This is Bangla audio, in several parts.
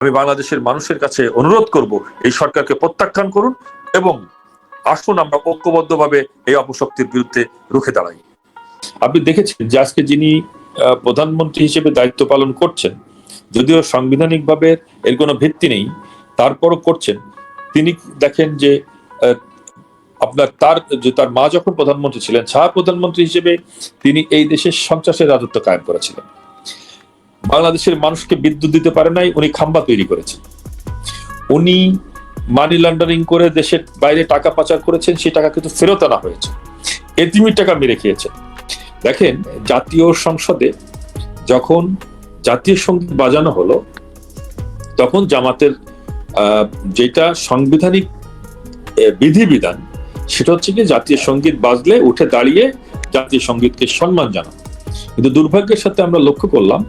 আমি বাংলাদেশের মানুষের কাছে অনুরোধ করব, এই সরকারকে প্রত্যাখ্যান করুন এবং আসুন আমরা ঐক্যবদ্ধভাবে এই অপশক্তির বিরুদ্ধে রুখে দাঁড়াই। আপনি দেখেছেন যে আজকে যিনি প্রধানমন্ত্রী হিসেবে দায়িত্ব পালন করছেন, যদিও সাংবিধানিকভাবে এর কোনো ভিত্তি নেই, তারপরও করছেন। তিনি দেখেন যে আপনার তার মা যখন প্রধানমন্ত্রী ছিলেন, ছায়া প্রধানমন্ত্রী হিসেবে তিনি এই দেশের সন্ত্রাসের রাজত্ব কায়েম করেছিলেন। বাংলাদেশের মানুষকে বিদ্যুৎ দিতে পারে নাই, উনি খাম্বা তৈরি করেছেন। উনি মানি লন্ডারিং করে দেশের বাইরে টাকা পাচার করেছেন, সেই টাকা কিন্তু ফেরত আনা হয়েছে। এতিমের টাকা মেরে খেয়েছেন। দেখেন, জাতীয় সংসদে যখন জাতীয় সঙ্গীত বাজানো হলো, তখন জামাতের যেটা সাংবিধানিক বিধিবিধান, সেটা হচ্ছে কি জাতীয় সঙ্গীত বাজলে উঠে দাঁড়িয়ে জাতীয় সঙ্গীতকে সম্মান জানানো। কিন্তু দুর্ভাগ্যের সাথে আমরা লক্ষ্য করলাম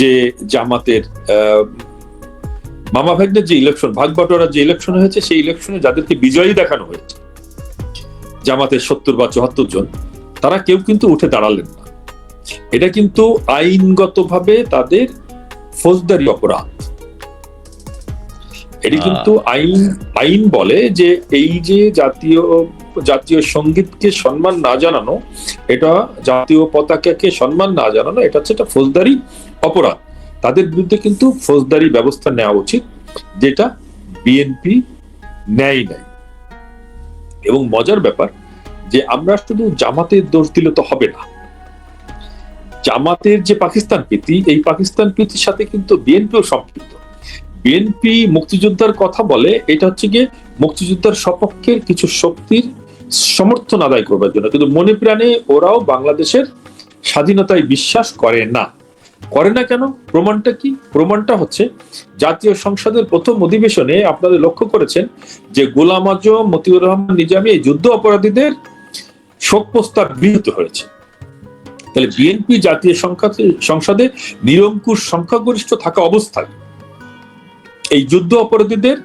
যে জামাতের মামা ভাগ্নের যে ইলেকশন, ভাগ বাটোয়ারার যে ইলেকশন হয়েছে, সেই ইলেকশনে যাদেরকে বিজয়ী দেখানো হয়েছে, জামাতের 70 বা 74 জন, তারা কেউ কিন্তু উঠে দাঁড়ালেন না। এটা কিন্তু আইনগতভাবে তাদের ফৌজদারি অপরাধ। এটি কিন্তু আইন বলে যে এই যে জাতীয় সঙ্গীতকে সম্মান না জানানো, এটা জাতীয় পতাকাকে সম্মান না জানানো, এটা হচ্ছে একটা ফৌজদারি অপরাধ। তাদের বিরুদ্ধে কিন্তু ফৌজদারি ব্যবস্থা নেওয়া উচিত, যেটা বিএনপি নেয় নাই। এবং মজার ব্যাপার যে আমরা শুধু জামাতের দোষ দিলে তো হবে না। জামাতের যে পাকিস্তান প্রীতি, এই পাকিস্তান প্রীতির সাথে কিন্তু বিএনপিও সম্পৃক্ত। বিএনপি মুক্তিযোদ্ধার কথা বলে, এটা হচ্ছে গিয়ে মুক্তিযোদ্ধার সপক্ষের কিছু শক্তির সমর্থন আদায় করবার জন্য, কিন্তু মনে প্রাণে ওরাও বাংলাদেশের স্বাধীনতায় বিশ্বাস করে না। কেন? প্রমাণটা কি? প্রমাণটা হচ্ছে জাতীয় সংসদের প্রথম অধিবেশনে আপনাদের লক্ষ্য করেছেন যে গোলাম আজম, মতিউর রহমান নিজামী এই যুদ্ধ অপরাধীদের শোক প্রস্তাব গৃহীত হয়েছে। তাহলে বিএনপি জাতীয় সংসদে নিরঙ্কুশ সংখ্যাগরিষ্ঠ থাকা অবস্থায় এই যুদ্ধ অপরাধীদের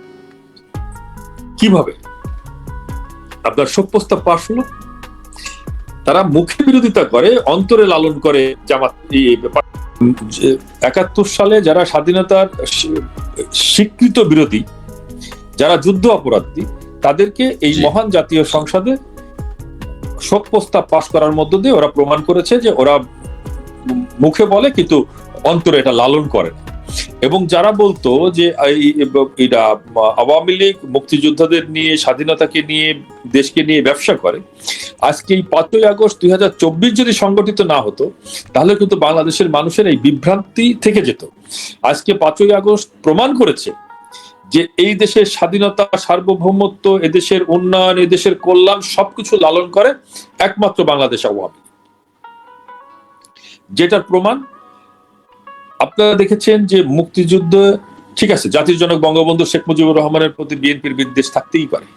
কিভাবে আপনার শোক প্রস্তাব পাশ হলো? তারা মুখে বিরোধিতা করে, অন্তরে লালন করে জামাত। 71 সালে যারা স্বাধীনতার স্বীকৃত বিরোধী, যারা যুদ্ধ অপরাধী, তাদেরকে এই মহান জাতীয় সংসদে শোক প্রস্তাব পাশ করার মধ্য দিয়ে ওরা প্রমাণ করেছে যে ওরা মুখে বলে কিন্তু অন্তরে এটা লালন করে না। এবং যারা বলতো যে এটা আওয়ামী লীগ মুক্তিযোদ্ধাদের নিয়ে, স্বাধীনতাকে নিয়ে, দেশকে নিয়ে ব্যবসা করে, আজকে এই 5ই আগস্ট 2024 যদি সংগঠিত না হতো, তাহলে কিন্তু বাংলাদেশের মানুষের এই বিভ্রান্তি থেকে যেত। আজকে 5ই আগস্ট প্রমাণ করেছে যে এই দেশের স্বাধীনতা, সার্বভৌমত্ব, এদেশের উন্নয়ন, এদেশের কল্যাণ সবকিছু লালন করে একমাত্র বাংলাদেশ আওয়ামী লীগ। যেটার প্রমাণ আপনারা দেখেছেন যে মুক্তিযুদ্ধ, ঠিক আছে, জাতির জনক বঙ্গবন্ধু শেখ মুজিবুর রহমানের প্রতি বিএনপির বিদ্বেষ থাকতেই পারে,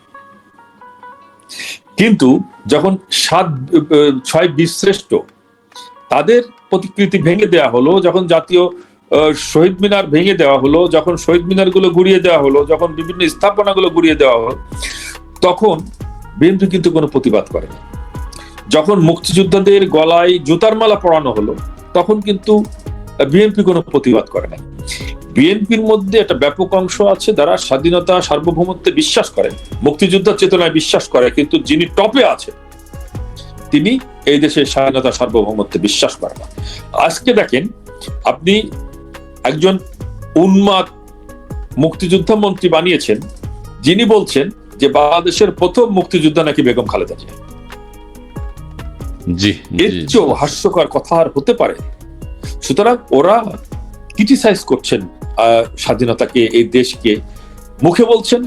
কিন্তু যখন 6 বীরশ্রেষ্ঠ তাদের প্রতিকৃতি ভেঙে দেওয়া হলো, যখন জাতীয় শহীদ মিনার ভেঙে দেওয়া হলো, যখন শহীদ মিনার গুলো গুড়িয়ে দেওয়া হলো, যখন বিভিন্ন স্থাপনা গুলো গুড়িয়ে দেওয়া হলো, তখন বিএনপি কিন্তু কোনো প্রতিবাদ করে না। যখন মুক্তিযোদ্ধাদের গলায় জুতার মালা পরানো হলো, তখন কিন্তু বিএনপি কোনো প্রতিবাদ করে না। বিএনপির মধ্যে একটা ব্যাপক অংশ আছে যারা স্বাধীনতা, সার্বভৌমত্বে বিশ্বাস করে, মুক্তিযোদ্ধার চেতনায় বিশ্বাস করে, কিন্তু যিনি টপে আছে তিনি এই দেশের স্বাধীনতা, সার্বভৌমত্বে বিশ্বাস করে না। আজকে দেখেন, আপনি একজন উন্মাদ মুক্তিযোদ্ধা মন্ত্রী বানিয়েছেন, যিনি বলছেন যে বাংলাদেশের প্রথম মুক্তিযোদ্ধা নাকি বেগম খালেদা জিয়া। এর চেয়েও হাস্যকর কথা আর হতে পারে? সুতরাং ওরা ক্রিটিসাইজ করছেন স্বাধীনতাকে, এই দেশকে, মুখে বলছেন,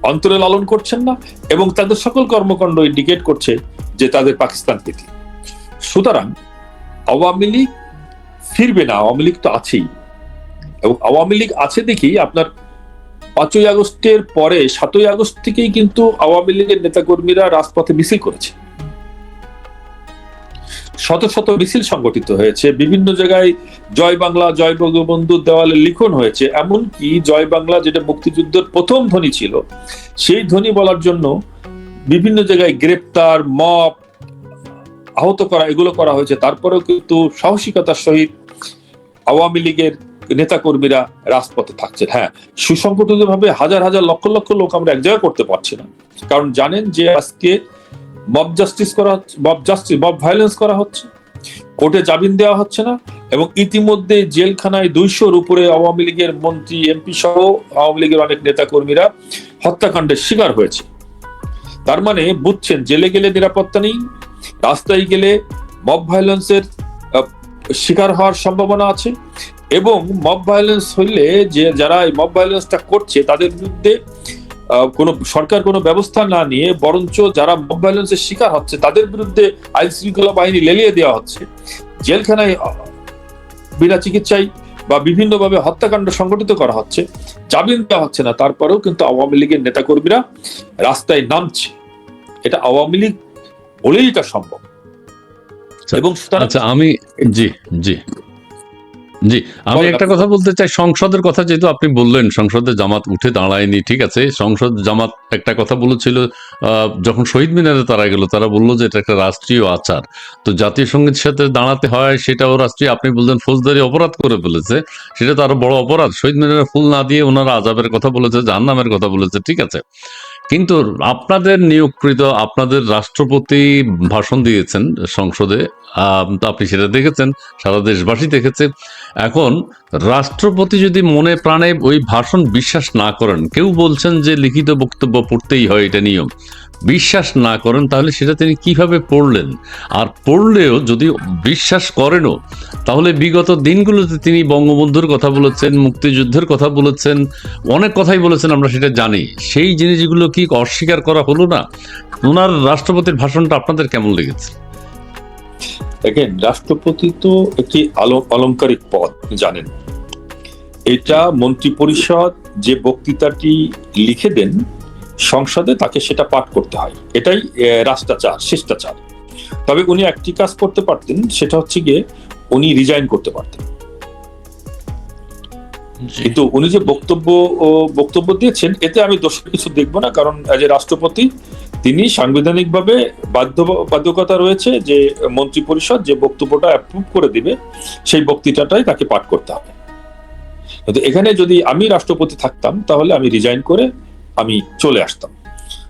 অন্তরে লালন করছেন না, এবং তাদের সকল কর্মকাণ্ড ইন্ডিকেট করছে যে তাদের পাকিস্তান প্রীতি। সুতরাং আওয়ামী লীগ ফিরবে না, আওয়ামী লীগ তো আছেই। এবং আওয়ামী লীগ আছে দেখি আপনার 5ই আগস্টের পরে 7ই আগস্ট থেকেই কিন্তু আওয়ামী লীগের নেতাকর্মীরা রাজপথে মিছিল করেছে, শত শত মিছিল সংগঠিত হয়েছে, বিভিন্ন জায়গায় জয় বাংলা, জয় বঙ্গবন্ধু দেওয়ালে লিখন হয়েছে। এমনকি জয় বাংলা, যেটা মুক্তিযুদ্ধের প্রথম ধ্বনি ছিল, সেই ধ্বনি বলার জন্য বিভিন্ন জায়গায় গ্রেপ্তার, মব, আহত করা, এগুলো করা হয়েছে। তারপরেও কিন্তু সাহসিকতার সহিত আওয়ামী লীগের নেতা কর্মীরা রাজপথে থাকছেন। হ্যাঁ, সুসংগঠিত ভাবে হাজার হাজার লক্ষ লক্ষ লোক আমরা এক জায়গায় করতে পারছি না, কারণ জানেন যে আজকে মব জাস্টিস করা হচ্ছে, মব ভায়োলেন্স করা হচ্ছে, কোর্টে জামিন দেওয়া হচ্ছে না, এবং ইতিমধ্যে জেলখানায় 200-র উপরে আওয়ামী লীগের মন্ত্রী, এমপি সহ আওয়ামী লীগের অনেক নেতা কর্মীরা হত্যাকাণ্ডের শিকার হয়েছে। তার মানে বুঝছেন, জেলে গেলে নিরাপত্তা নেই, রাস্তায় গেলে মব ভায়োলেন্সের শিকার হওয়ার সম্ভাবনা আছে, এবং মব ভায়োলেন্স হইলে যে যারা এই মব ভায়োলেন্সটা করছে তাদের বিরুদ্ধে কোনো সরকার কোনো ব্যবস্থা না নিয়ে বরঞ্চ যারা মব ভায়োলেন্সের শিকার হচ্ছে তাদের বিরুদ্ধে আইন শৃঙ্খলা বাহিনী লেলিয়ে দেওয়া হচ্ছে, জেলখানায় বিনা চিকিৎসায় বা বিভিন্নভাবে হত্যাকাণ্ড সংগঠিত করা হচ্ছে, জামিন দেওয়া হচ্ছে না, তারপরেও কিন্তু আওয়ামী লীগের নেতাকর্মীরা রাস্তায় নামছে। এটা আওয়ামী লীগ বলেই এটা সম্ভব। এবং আচ্ছা, আমি জি জি জি আমি একটা কথা বলতে চাই। সংসদের কথা যেহেতু আপনি বললেন, সংসদে জামাত উঠে দাঁড়ায়নি, ঠিক আছে, সংসদ জামাত একটা কথা বলেছিল যখন শহীদ মিনারে তারা গেল, তারা বললো যে এটা একটা রাষ্ট্রীয় আচার, তো জাতীয় সঙ্গীতের সাথে দাঁড়াতে হয়, সেটাও রাষ্ট্রীয়। আপনি বললেন ফৌজদারি অপরাধ করে ফেলেছে, সেটা তো আরো বড় অপরাধ। শহীদ মিনারে ফুল না দিয়ে ওনারা আযাবের কথা বলেছে, জাহান্নামের কথা বলেছে, ঠিক আছে, কিন্তু আপনাদের নিয়োগকৃত, আপনাদের রাষ্ট্রপতি ভাষণ দিয়েছেন সংসদে, আপনি সেটা দেখেছেন, সারা দেশবাসী দেখেছে। এখন রাষ্ট্রপতি যদি মনে প্রাণে ওই ভাষণ বিশ্বাস না করেন, কেউ বলছেন যে লিখিত বক্তব্য পড়তেই হয়, এটা নিয়ম, বিশ্বাস না করেন, তাহলে সেটা তিনি কিভাবে পড়লেন? আর পড়লেও যদি বিশ্বাস করেনও, তাহলে বিগত দিনগুলোতে তিনি বঙ্গবন্ধুর কথা বলেছেন, মুক্তিযুদ্ধের কথা বলেছেন, অনেক কথাই বলেছেন, আমরা সেটা জানি। সেই জিনিসগুলো কি অস্বীকার করা হলো না? ওনার রাষ্ট্রপতির ভাষণটা আপনাদের কেমন লেগেছে? দেখেন, রাষ্ট্রপতি তো একটি অলংকারিক পদ, জানেন। এটা মন্ত্রী পরিষদ যে বক্তৃতাটি লিখে দেন সংসদে, তাকে সেটা পাঠ করতে হয়, এটাই রাষ্ট্রাচার, শিষ্টাচার। তবে উনি একটি কাজ করতে পারতেন, সেটা হচ্ছে গিয়ে উনি রিজাইন করতে পারতেন। কিন্তু উনি যে বক্তব্য দিয়েছেন, এতে আমি দোষের কিছু দেখবো না, কারণ এজ এ রাষ্ট্রপতি তিনি সাংবিধানিকভাবে বাধ্যকতা রয়েছে যে মন্ত্রী পরিষদ যে বক্তব্যটা অ্যাপ্রুভ করে দিবে সেই বক্তৃতাটাই তাকে পাঠ করতে হবে। কিন্তু এখানে যদি আমি রাষ্ট্রপতি থাকতাম, তাহলে আমি রিজাইন করে আমি চলে আসতাম।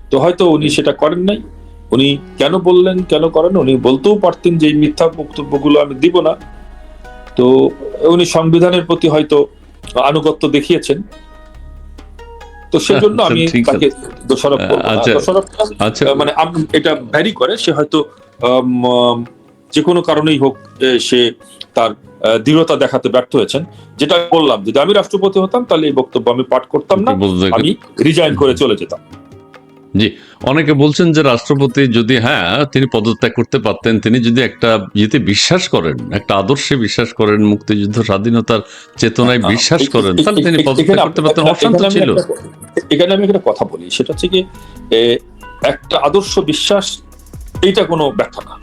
তো হয়তো উনি সেটা করেন নাই। উনি কেন বললেন, কেন করেন, উনি বলতেও পারতেন যে এই মিথ্যা বক্তব্যগুলো আমি দিব না। তো উনি সংবিধানের প্রতি হয়তো আনুগত্য দেখিয়েছেন, তো সেজন্য আমি তাকে দোষারোপ করব। মানে এটা ভ্যারি করে, সে হয়তো যে কোনো কারণেই হোক সে তার দৃঢ়তা দেখাতে ব্যর্থ হয়েছেন। যেটা বললাম, যদি আমি রাষ্ট্রপতি হতাম তাহলে এই বক্তব্য আমি পাঠ করতাম না, আমি রিজাইন করে চলে যেতাম। জি, অনেকে বলছেন যে রাষ্ট্রপতি যদি তিনি পদত্যাগ করতে পারতেন, তিনি যদি একটা ইয়েতে বিশ্বাস করেন, একটা আদর্শে বিশ্বাস করেন, মুক্তিযুদ্ধ স্বাধীনতার চেতনায় বিশ্বাস করেন, তাহলে তিনি পদত্যাগ করতে পারতেন। অশান্ত ছিল। এখানে আমি একটা কথা বলি, সেটা হচ্ছে কি, একটা আদর্শ বিশ্বাস এইটা কোনো ব্যাখ্যা না।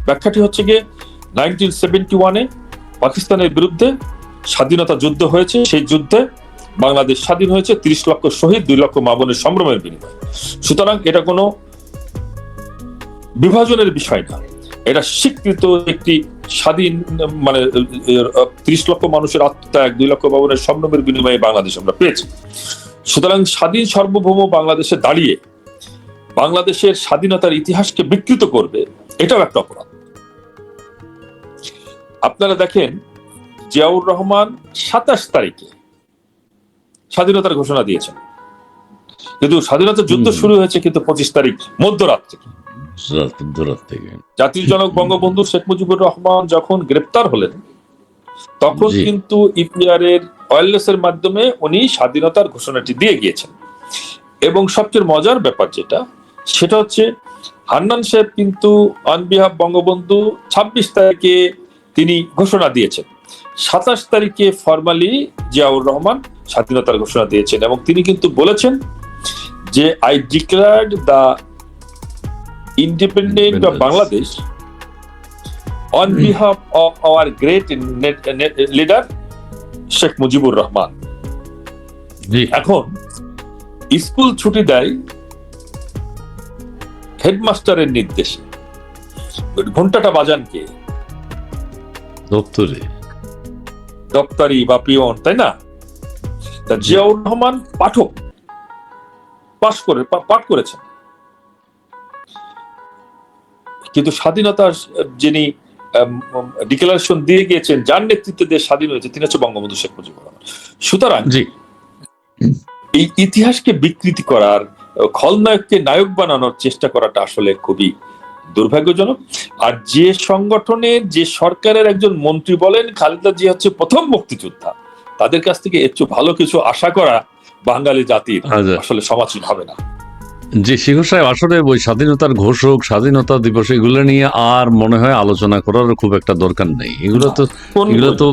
ব্যাখ্যাটি হচ্ছে গিয়ে 1971-এ পাকিস্তানের বিরুদ্ধে স্বাধীনতা যুদ্ধ হয়েছে, সেই যুদ্ধে বাংলাদেশ স্বাধীন হয়েছে, 30 লক্ষ শহীদ, 2 লক্ষ মা বোনের সম্ভ্রমের বিনিময়ে। সুতরাং এটা কোনো বিভাজনের বিষয় না, এটা স্বীকৃত একটি স্বাধীন, মানে 30 লক্ষ মানুষের আত্মত্যাগ, 2 লক্ষ মা বোনের সম্ভ্রমের বিনিময়ে বাংলাদেশ আমরা পেয়েছি। সুতরাং স্বাধীন সার্বভৌম বাংলাদেশে দাঁড়িয়ে বাংলাদেশের স্বাধীনতার ইতিহাসকে বিকৃত করবে, এটাও একটা অপরাধ। আপনারা দেখেন, জিয়াউর রহমান 27 তারিখে স্বাধীনতার ঘোষণা দিয়েছেন, কিন্তু স্বাধীনতা যুদ্ধ শুরু হয়েছে কিন্তু 25 তারিখ মধ্যরাত থেকে। জাতির জনক বঙ্গবন্ধু শেখ মুজিবুর রহমান যখন গ্রেপ্তার হলেন, তখন কিন্তু ইপিআর এর ওয়্যারলেসের মাধ্যমে উনি স্বাধীনতার ঘোষণাটি দিয়ে গিয়েছেন। এবং সবচেয়ে মজার ব্যাপার যেটা, সেটা হচ্ছে হান্নান সাহেব কিন্তু অন বিহাফ বঙ্গবন্ধু 26 তারিখে তিনি ঘোষণা দিয়েছেন, 27 তারিখে ফরমালি জিয়াউর রহমান স্বাধীনতার ঘোষণা দিয়েছেন, এবং তিনি কিন্তু বলেছেন যে I declared the independent of Bangladesh on behalf of our great leader Sheikh Mujibur Rahman. এখন স্কুল ছুটি দেয় হেডমাস্টারের নির্দেশে, ঘন্টাটা বাজান কে? দপ্তরি বা পিয়ন, তাই না? তা জিয়াউর রহমান পাঠক পাঠ করেছেন, কিন্তু স্বাধীনতার যিনি ডিক্লারেশন দিয়ে গিয়েছেন, যার নেতৃত্বে দেশ স্বাধীন হয়েছে, তিনি হচ্ছে বঙ্গবন্ধু শেখ মুজিবুর রহমান। সুতরাং জি এই ইতিহাসকে বিকৃতি করার, খলনায়ককে নায়ক বানানোর চেষ্টা করাটা আসলে খুবই দুর্ভাগ্যজনক। আর যে সংগঠনের, যে সরকারের একজন মন্ত্রী বলেন খালেদা জিয়া হচ্ছে প্রথম মুক্তিযোদ্ধা, তাদের কাছ থেকে একটু ভালো কিছু আশা করা বাঙালি জাতির আসলে সমাজীন হবে না। জি শিখর সাহেব, আসলে ওই স্বাধীনতার ঘোষক, স্বাধীনতা দিবস, এগুলো নিয়ে আর মনে হয় আলোচনা করার খুব একটা দরকার নেই। এগুলো তো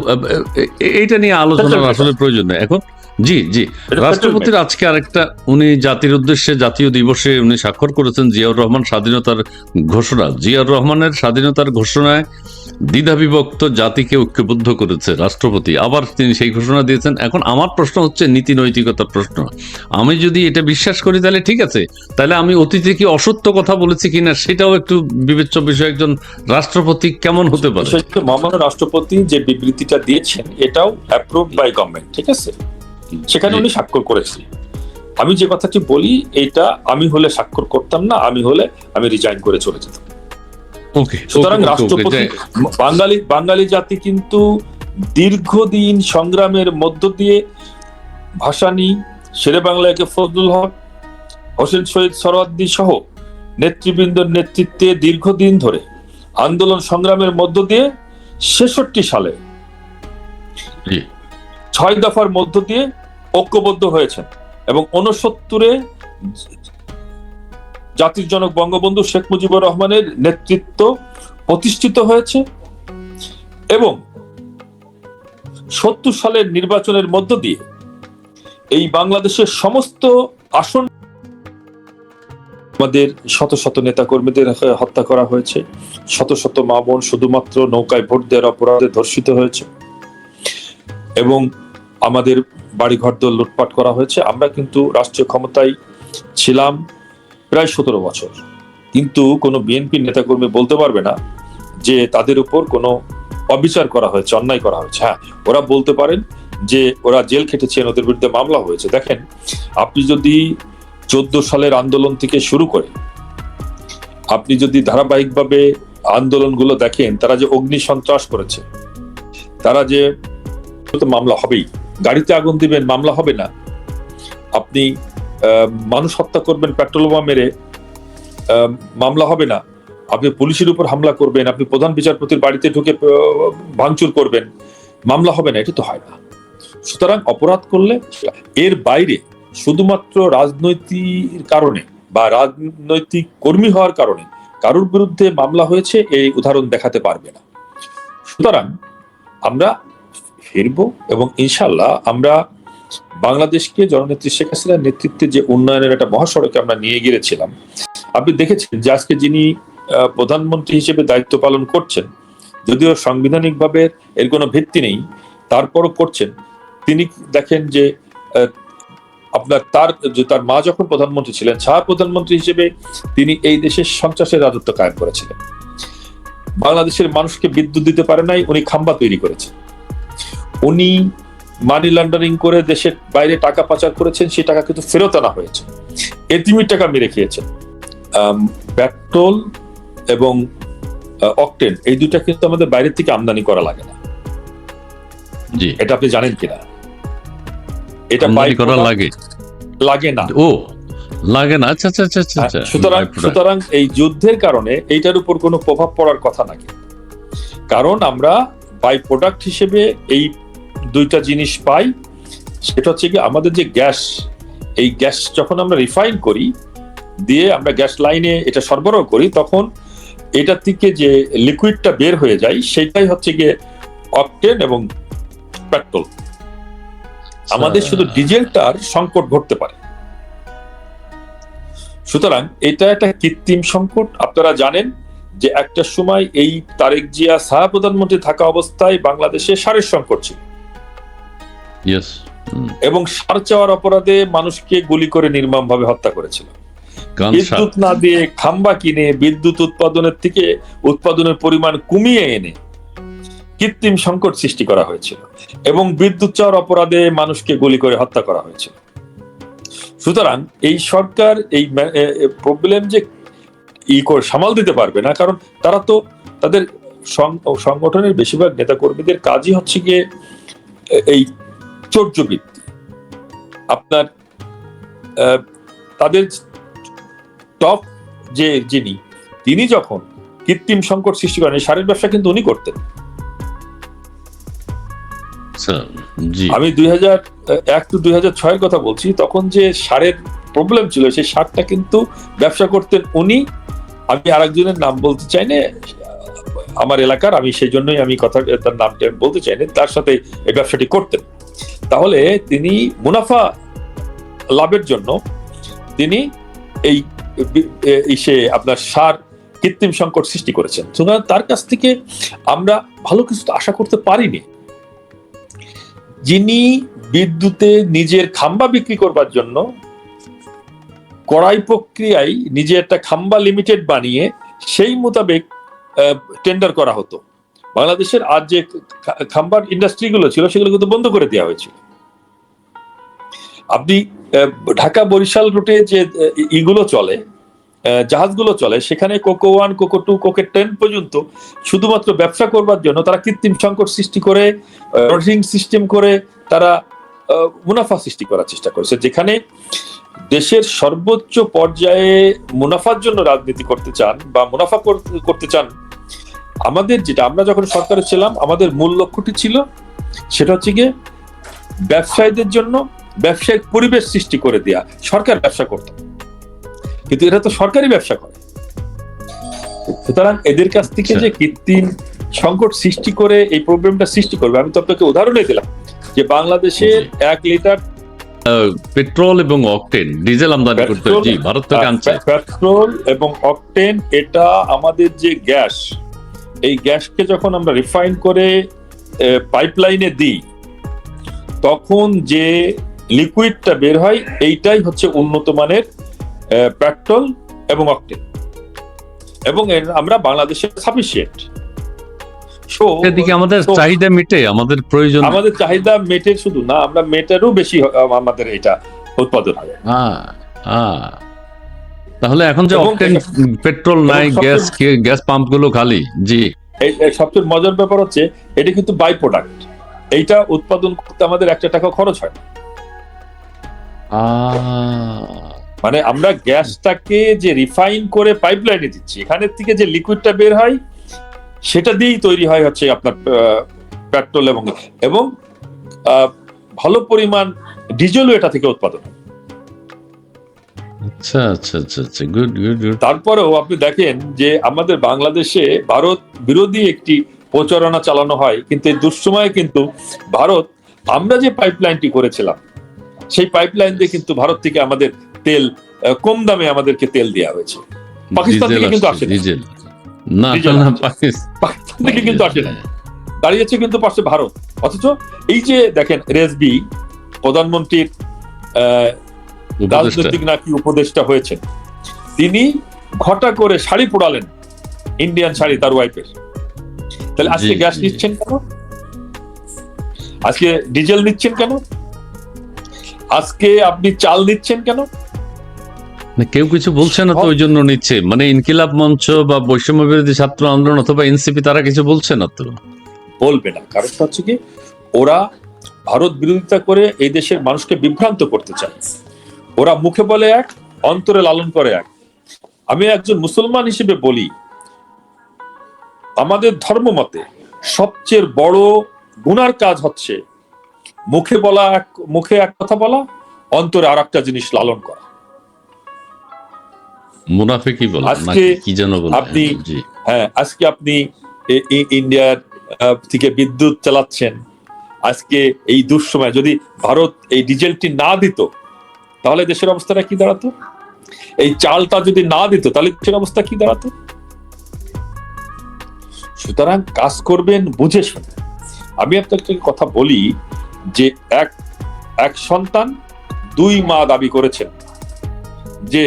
এইটা নিয়ে আলোচনার আসলে প্রয়োজন নেই এখন। জি জি, রাষ্ট্রপতির আজকে আরেকটা, উনি জাতির উদ্দেশ্যে জাতীয় দিবসে উনি স্বাক্ষর করেছেন জিয়াউর রহমান স্বাধীনতার ঘোষণা। জিয়াউর রহমানের স্বাধীনতার ঘোষণায় দ্বিধাবিভক্ত জাতিকে ঐক্যবদ্ধ করেছে রাষ্ট্রপতি, আবার তিনি সেই ঘোষণা দিয়েছেন। এখন আমার প্রশ্ন হচ্ছে নীতি নৈতিকতার প্রশ্ন। আমি যদি এটা বিশ্বাস করি তাহলে ঠিক আছে, তাহলে আমি অতীতে কি অসত্য কথা বলেছি কিনা সেটাও একটু বিবেচ্য বিষয়। একজন রাষ্ট্রপতি কেমন হতে পারে? মহামান্য রাষ্ট্রপতি যে বিবৃতিটা দিয়েছেন এটাও অ্যাপ্রুভড বাই গভর্নমেন্ট, ঠিক আছে? সেখানে উনি স্বাক্ষর করেছেন। আমি যে কথাটি বলি, এটা আমি হলে স্বাক্ষর করতাম না, আমি হলে আমি রিজাইন করে চলে যেতাম। সুতরাং রাষ্ট্রপতি, বাঙালি জাতি কিন্তু দীর্ঘদিন সংগ্রামের মধ্য দিয়ে ভাসানী, শেরে বাংলা একে ফজলুল হক, হোসেন শহীদ সোহরাওয়ার্দী সহ নেতৃবৃন্দের নেতৃত্বে দীর্ঘদিন ধরে আন্দোলন সংগ্রামের মধ্য দিয়ে ৬৬ সালে ৬ দফার মধ্য দিয়ে ঐক্যবদ্ধ হয়েছেন এবং ৬৯-এ জাতির জনক বঙ্গবন্ধু শেখ মুজিবুর রহমানের নেতৃত্ব প্রতিষ্ঠিত হয়েছে এবং ৭০ সালের নির্বাচনের মধ্য দিয়ে এই বাংলাদেশের সমস্ত আসন, আমাদের শত শত নেতা কর্মীদের হত্যা করা হয়েছে, শত শত মা বোন শুধুমাত্র নৌকায় ভোট দেওয়ার অপরাধে ধর্ষিত হয়েছে এবং আমাদের বাড়িঘর দল লুটপাট করা হয়েছে। আমরা কিন্তু রাষ্ট্রীয় ক্ষমতায় ছিলাম প্রায় ১৭ বছর, কিন্তু কোনো বিএনপি নেতাকর্মী বলতে পারবে না যে তাদের উপর কোনো অবিচার করা হয়েছে, অন্যায় করা হয়েছে। হ্যাঁ, ওরা বলতে পারেন যে ওরা জেল খেটেছেন, ওদের বিরুদ্ধে মামলা হয়েছে। দেখেন, আপনি যদি ১৪ সালের আন্দোলন থেকে শুরু করে আপনি যদি ধারাবাহিকভাবে আন্দোলনগুলো দেখেন, তারা যে অগ্নি সন্ত্রাস করেছে, তারা যে মামলা হবেই, গাড়িতে আগুন দিবেন মামলা হবে না, আপনি মানুষ হত্যা করবেন পেট্রোল বোমা মেরে মামলা হবে না, আপনি পুলিশের উপর হামলা করবেন, আপনি প্রধান বিচারপতির বাড়িতে ঢুকে ভাঙচুর করবেন, মামলা হবে না। এটা তো হয় না। সুতরাং অপরাধ করলে এর বাইরে শুধুমাত্র রাজনৈতিক কারণে বা রাজনৈতিক কর্মী হওয়ার কারণে কারোর বিরুদ্ধে মামলা হয়েছে এই উদাহরণ দেখাতে পারবে না। সুতরাং আমরা ফিরবো এবং ইনশাল্লাহ আমরা বাংলাদেশকে জননেত্রী শেখ হাসিনার নেতৃত্বে যে উন্নয়নের একটা মহাসড়কে আমরা নিয়ে গিয়েছিলাম, আপনি দেখেছেন যে আজকে যিনি প্রধানমন্ত্রী হিসেবে দায়িত্ব পালন করছেন, যদিও সাংবিধানিকভাবে এর কোনো ভিত্তি নেই, তারপরও করছেন। তিনি দেখেন যে আপনার তার মা যখন প্রধানমন্ত্রী ছিলেন, ছায়া প্রধানমন্ত্রী হিসেবে তিনি এই দেশের সন্ত্রাসের রাজত্ব কায়েম করেছিলেন। বাংলাদেশের মানুষকে বিদ্যুৎ দিতে পারে নাই, উনি খাম্বা তৈরি করেছেন। উনি মানি লন্ডারিং করে দেশের বাইরে টাকা পাচার করেছেন, সেই টাকা কিন্তু ফেরত আনা হয়েছে। এতিমের টাকা মেরে খেয়েছেন। পেট্রোল এবং অকটেন, এই দুইটা কিন্তু আমাদের বাইরে থেকে আমদানি করা লাগে না। জি, এটা আপনি জানেন কিনা? এটা আমদানি করা লাগে না। ও লাগে না, আচ্ছা আচ্ছা আচ্ছা আচ্ছা। সুতরাং এই যুদ্ধের কারণে এইটার উপর কোনো প্রভাব পড়ার কথা নাকি, কারণ আমরা বাই প্রোডাক্ট হিসেবে এই দুইটা জিনিস পাই। সেটা হচ্ছে কি, আমাদের যে গ্যাস, এই গ্যাস যখন আমরা রিফাইন করি, দিয়ে আমরা গ্যাস লাইনে এটা সরবরাহ করি, তখন এটা থেকে যে লিকুইডটা বের হয়ে যায় সেটাই হচ্ছে গিয়ে অকটেন এবং পেট্রোল। আমাদের শুধু ডিজেলটার সংকট ঘটতে পারে। সুতরাং এটা একটা কৃত্রিম সংকট। আপনারা জানেন যে একটা সময় এই তারেক জিয়া ছায়া প্রধানমন্ত্রী থাকা অবস্থায় বাংলাদেশে সারের সংকট ছিল এবং সার চাওয়ার অপরাধে মানুষকে গুলি করে নির্মমভাবে হত্যা করেছিল। বিদ্যুৎ না দিয়ে খাম্বা কিনে বিদ্যুৎ উৎপাদনের পরিমাণ কমিয়ে এনে কৃত্রিম সংকট সৃষ্টি করা হয়েছিল এবং বিদ্যুৎ চাওয়ার অপরাধে মানুষকে গুলি করে হত্যা করা হয়েছিল। সুতরাং এই সরকার এই প্রবলেম যে সামাল দিতে পারবে না, কারণ তারা তো তাদের সংগঠনের বেশিরভাগ নেতাকর্মীদের কাজই হচ্ছে গিয়ে এই চর্যবৃত্তি। আপনার তাদের টপ যিনি যখন কৃত্রিম সংকট সৃষ্টি করেন, সারের ব্যবসা কিন্তু উনি করতেন। আমি 2001-2006 কথা বলছি, তখন যে সারের প্রবলেম ছিল সেই সারটা কিন্তু ব্যবসা করতেন উনি। আমি আরেকজনের নাম বলতে চাই না আমার এলাকার, আমি সেই জন্যই আমি তার নামটা বলতে চাই না, তার সাথে এই ব্যবসাটি করতেন। তাহলে তিনি মুনাফা লাভের জন্য তিনি এই আপনার সার কৃত্রিম সংকট সৃষ্টি করেছেন। সুতরাং তার কাছ থেকে আমরা ভালো কিছু আশা করতে পারিনি। যিনি বিদ্যুতে নিজের খাম্বা বিক্রি করবার জন্য কড়াই প্রক্রিয়ায় নিজে একটা খাম্বা লিমিটেড বানিয়ে সেই মোতাবেক টেন্ডার করা হতো। বাংলাদেশের আজ যে খাম্বার ইন্ডাস্ট্রি গুলো ছিল সেগুলো কিন্তু বন্ধ করে দেওয়া হয়েছিল। আপনি ঢাকা বরিশাল রুটে যে ইগুলো চলে, জাহাজগুলো চলে, সেখানে কোকো 1, কোকো 2, কোকো 10 পর্যন্ত শুধুমাত্র ব্যবসা করবার জন্য তারা কৃত্রিম সংকট সৃষ্টি করে, রোডিং সিস্টেম করে তারা মুনাফা সৃষ্টি করার চেষ্টা করেছে। যেখানে দেশের সর্বোচ্চ পর্যায়ে মুনাফার জন্য রাজনীতি করতে চান বা মুনাফা করতে চান, আমাদের যেটা আমরা যখন সরকারে ছিলাম আমাদের মূল লক্ষ্যটি ছিল সেটা হচ্ছে গিয়ে ব্যবসায়ীদের জন্য ব্যবসায়িক পরিবেশ সৃষ্টি করে দেয়া। সরকার ব্যবসা করত, কিন্তু এরা তো সরকারি ব্যবসা করে। সুতরাং এদের কাছ থেকে যে কৃত্রিম সংকট সৃষ্টি করে এই প্রবলেমটা সৃষ্টি করবে, আমি তো আপনাকে উদাহরণই দিলাম যে বাংলাদেশের 1 লিটার পেট্রোল এবং অকটেন ডিজেল আমদানি করতে ভারত থেকে আনছে। পেট্রোল এবং অকটেন এটা আমাদের যে গ্যাস, এই গ্যাসকে যখন আমরা রিফাইন করে পাইপলাইনে দিই তখন যে লিকুইডটা বের হয় এইটাই হচ্ছে উন্নত মানের পেট্রোল এবং অকটেন, এবং আমরা বাংলাদেশের সাফিসিয়েন্ট। সেদিকে আমাদের চাহিদা মেটে, আমাদের প্রয়োজন, আমাদের চাহিদা মেটে শুধু না, আমরা মেটারও বেশি আমাদের এটা উৎপাদন হয়। তাহলে এখন যে অকটেন পেট্রোল নাই, গ্যাস পাম্প গুলো খালি। জি, সবচেয়ে মজার ব্যাপার হচ্ছে এটা কিন্তু বাই প্রোডাক্ট, এইটা উৎপাদন করতে আমাদের 1 টাকা খরচ হয় না। মানে আমরা গ্যাসটাকে যে রিফাইন করে পাইপলাইনে দিচ্ছি, এখানের থেকে যে লিকুইডটা বের হয় সেটা দিয়েই তৈরি হয় হচ্ছে আপনার পেট্রোল এবং ভালো পরিমাণ ডিজেলও এটা থেকে উৎপাদন হয়। আচ্ছা আচ্ছা আচ্ছা আচ্ছা, গুড গুড গুড। তারপরেও আপনি দেখেন যে আমাদের বাংলাদেশে ভারত বিরোধী একটি প্রচারণা চালানো হয়, কিন্তু এই দুঃসময়ে কিন্তু ভারত, আমরা যে পাইপলাইনটি করেছিলাম সেই পাইপলাইন দিয়ে কিন্তু ভারত থেকে আমাদের তেল কম দামে আমাদেরকে তেল দেওয়া হয়েছে। পাকিস্তান থেকে কিন্তু আসে না, পাকিস্তান থেকে কিন্তু আসে না, দাঁড়িয়েছে কিন্তু পাশে ভারত। অথচ এই যে দেখেন রেজবি প্রধানমন্ত্রীর রাজনৈতিক নাকি উপদেষ্টা হয়েছেন, তিনি ঘটা করে শাড়ি পোড়ালেন, ইন্ডিয়ান শাড়ি তার ওয়াইফের। তাহলে আজকে গ্যাস নিচ্ছেন কেন? আজকে ডিজেল নিচ্ছেন কেন? আজকে আপনি চাল নিচ্ছেন কেন? কেউ কিছু বলছে না তো, ওই জন্য নিচ্ছে। মানে ইনকিলাব মঞ্চ বা বৈষম্য বিরোধী ছাত্র আন্দোলন অথবা এনসিপি তারা কিছু বলছে না তো? বলবে না, কারণটা হচ্ছে কি ওরা ভারত বিরোধিতা করে এই দেশের মানুষকে বিভ্রান্ত করতে চায়। ওরা মুখে বলে এক, অন্তরে লালন করে এক। আমি একজন মুসলমান হিসেবে বলি, আমাদের ধর্ম মতে সবচেয়ে বড় গুনার কাজ হচ্ছে মুখে এক কথা বলা, অন্তরে আর একটা জিনিস লালন করা। মুনাফিকি বলা নাকি কি যেন বলে। আজকে আপনি ইন্ডিয়ার থেকে বিদ্যুৎ চালাচ্ছেন, আজকে এই দুঃসময় যদি ভারত এই ডিজেলটি না দিত তাহলে দেশের অবস্থাটা কি দাঁড়াতো? এই চালটা যদি না দিত তাহলে দেশের অবস্থা কি দাঁড়াতো? সুতরাং কাজ করবেন বুঝে শুনে। আমি আপনাকে কথা বলি যে এক সন্তান 2 মা দাবি করেছেন যে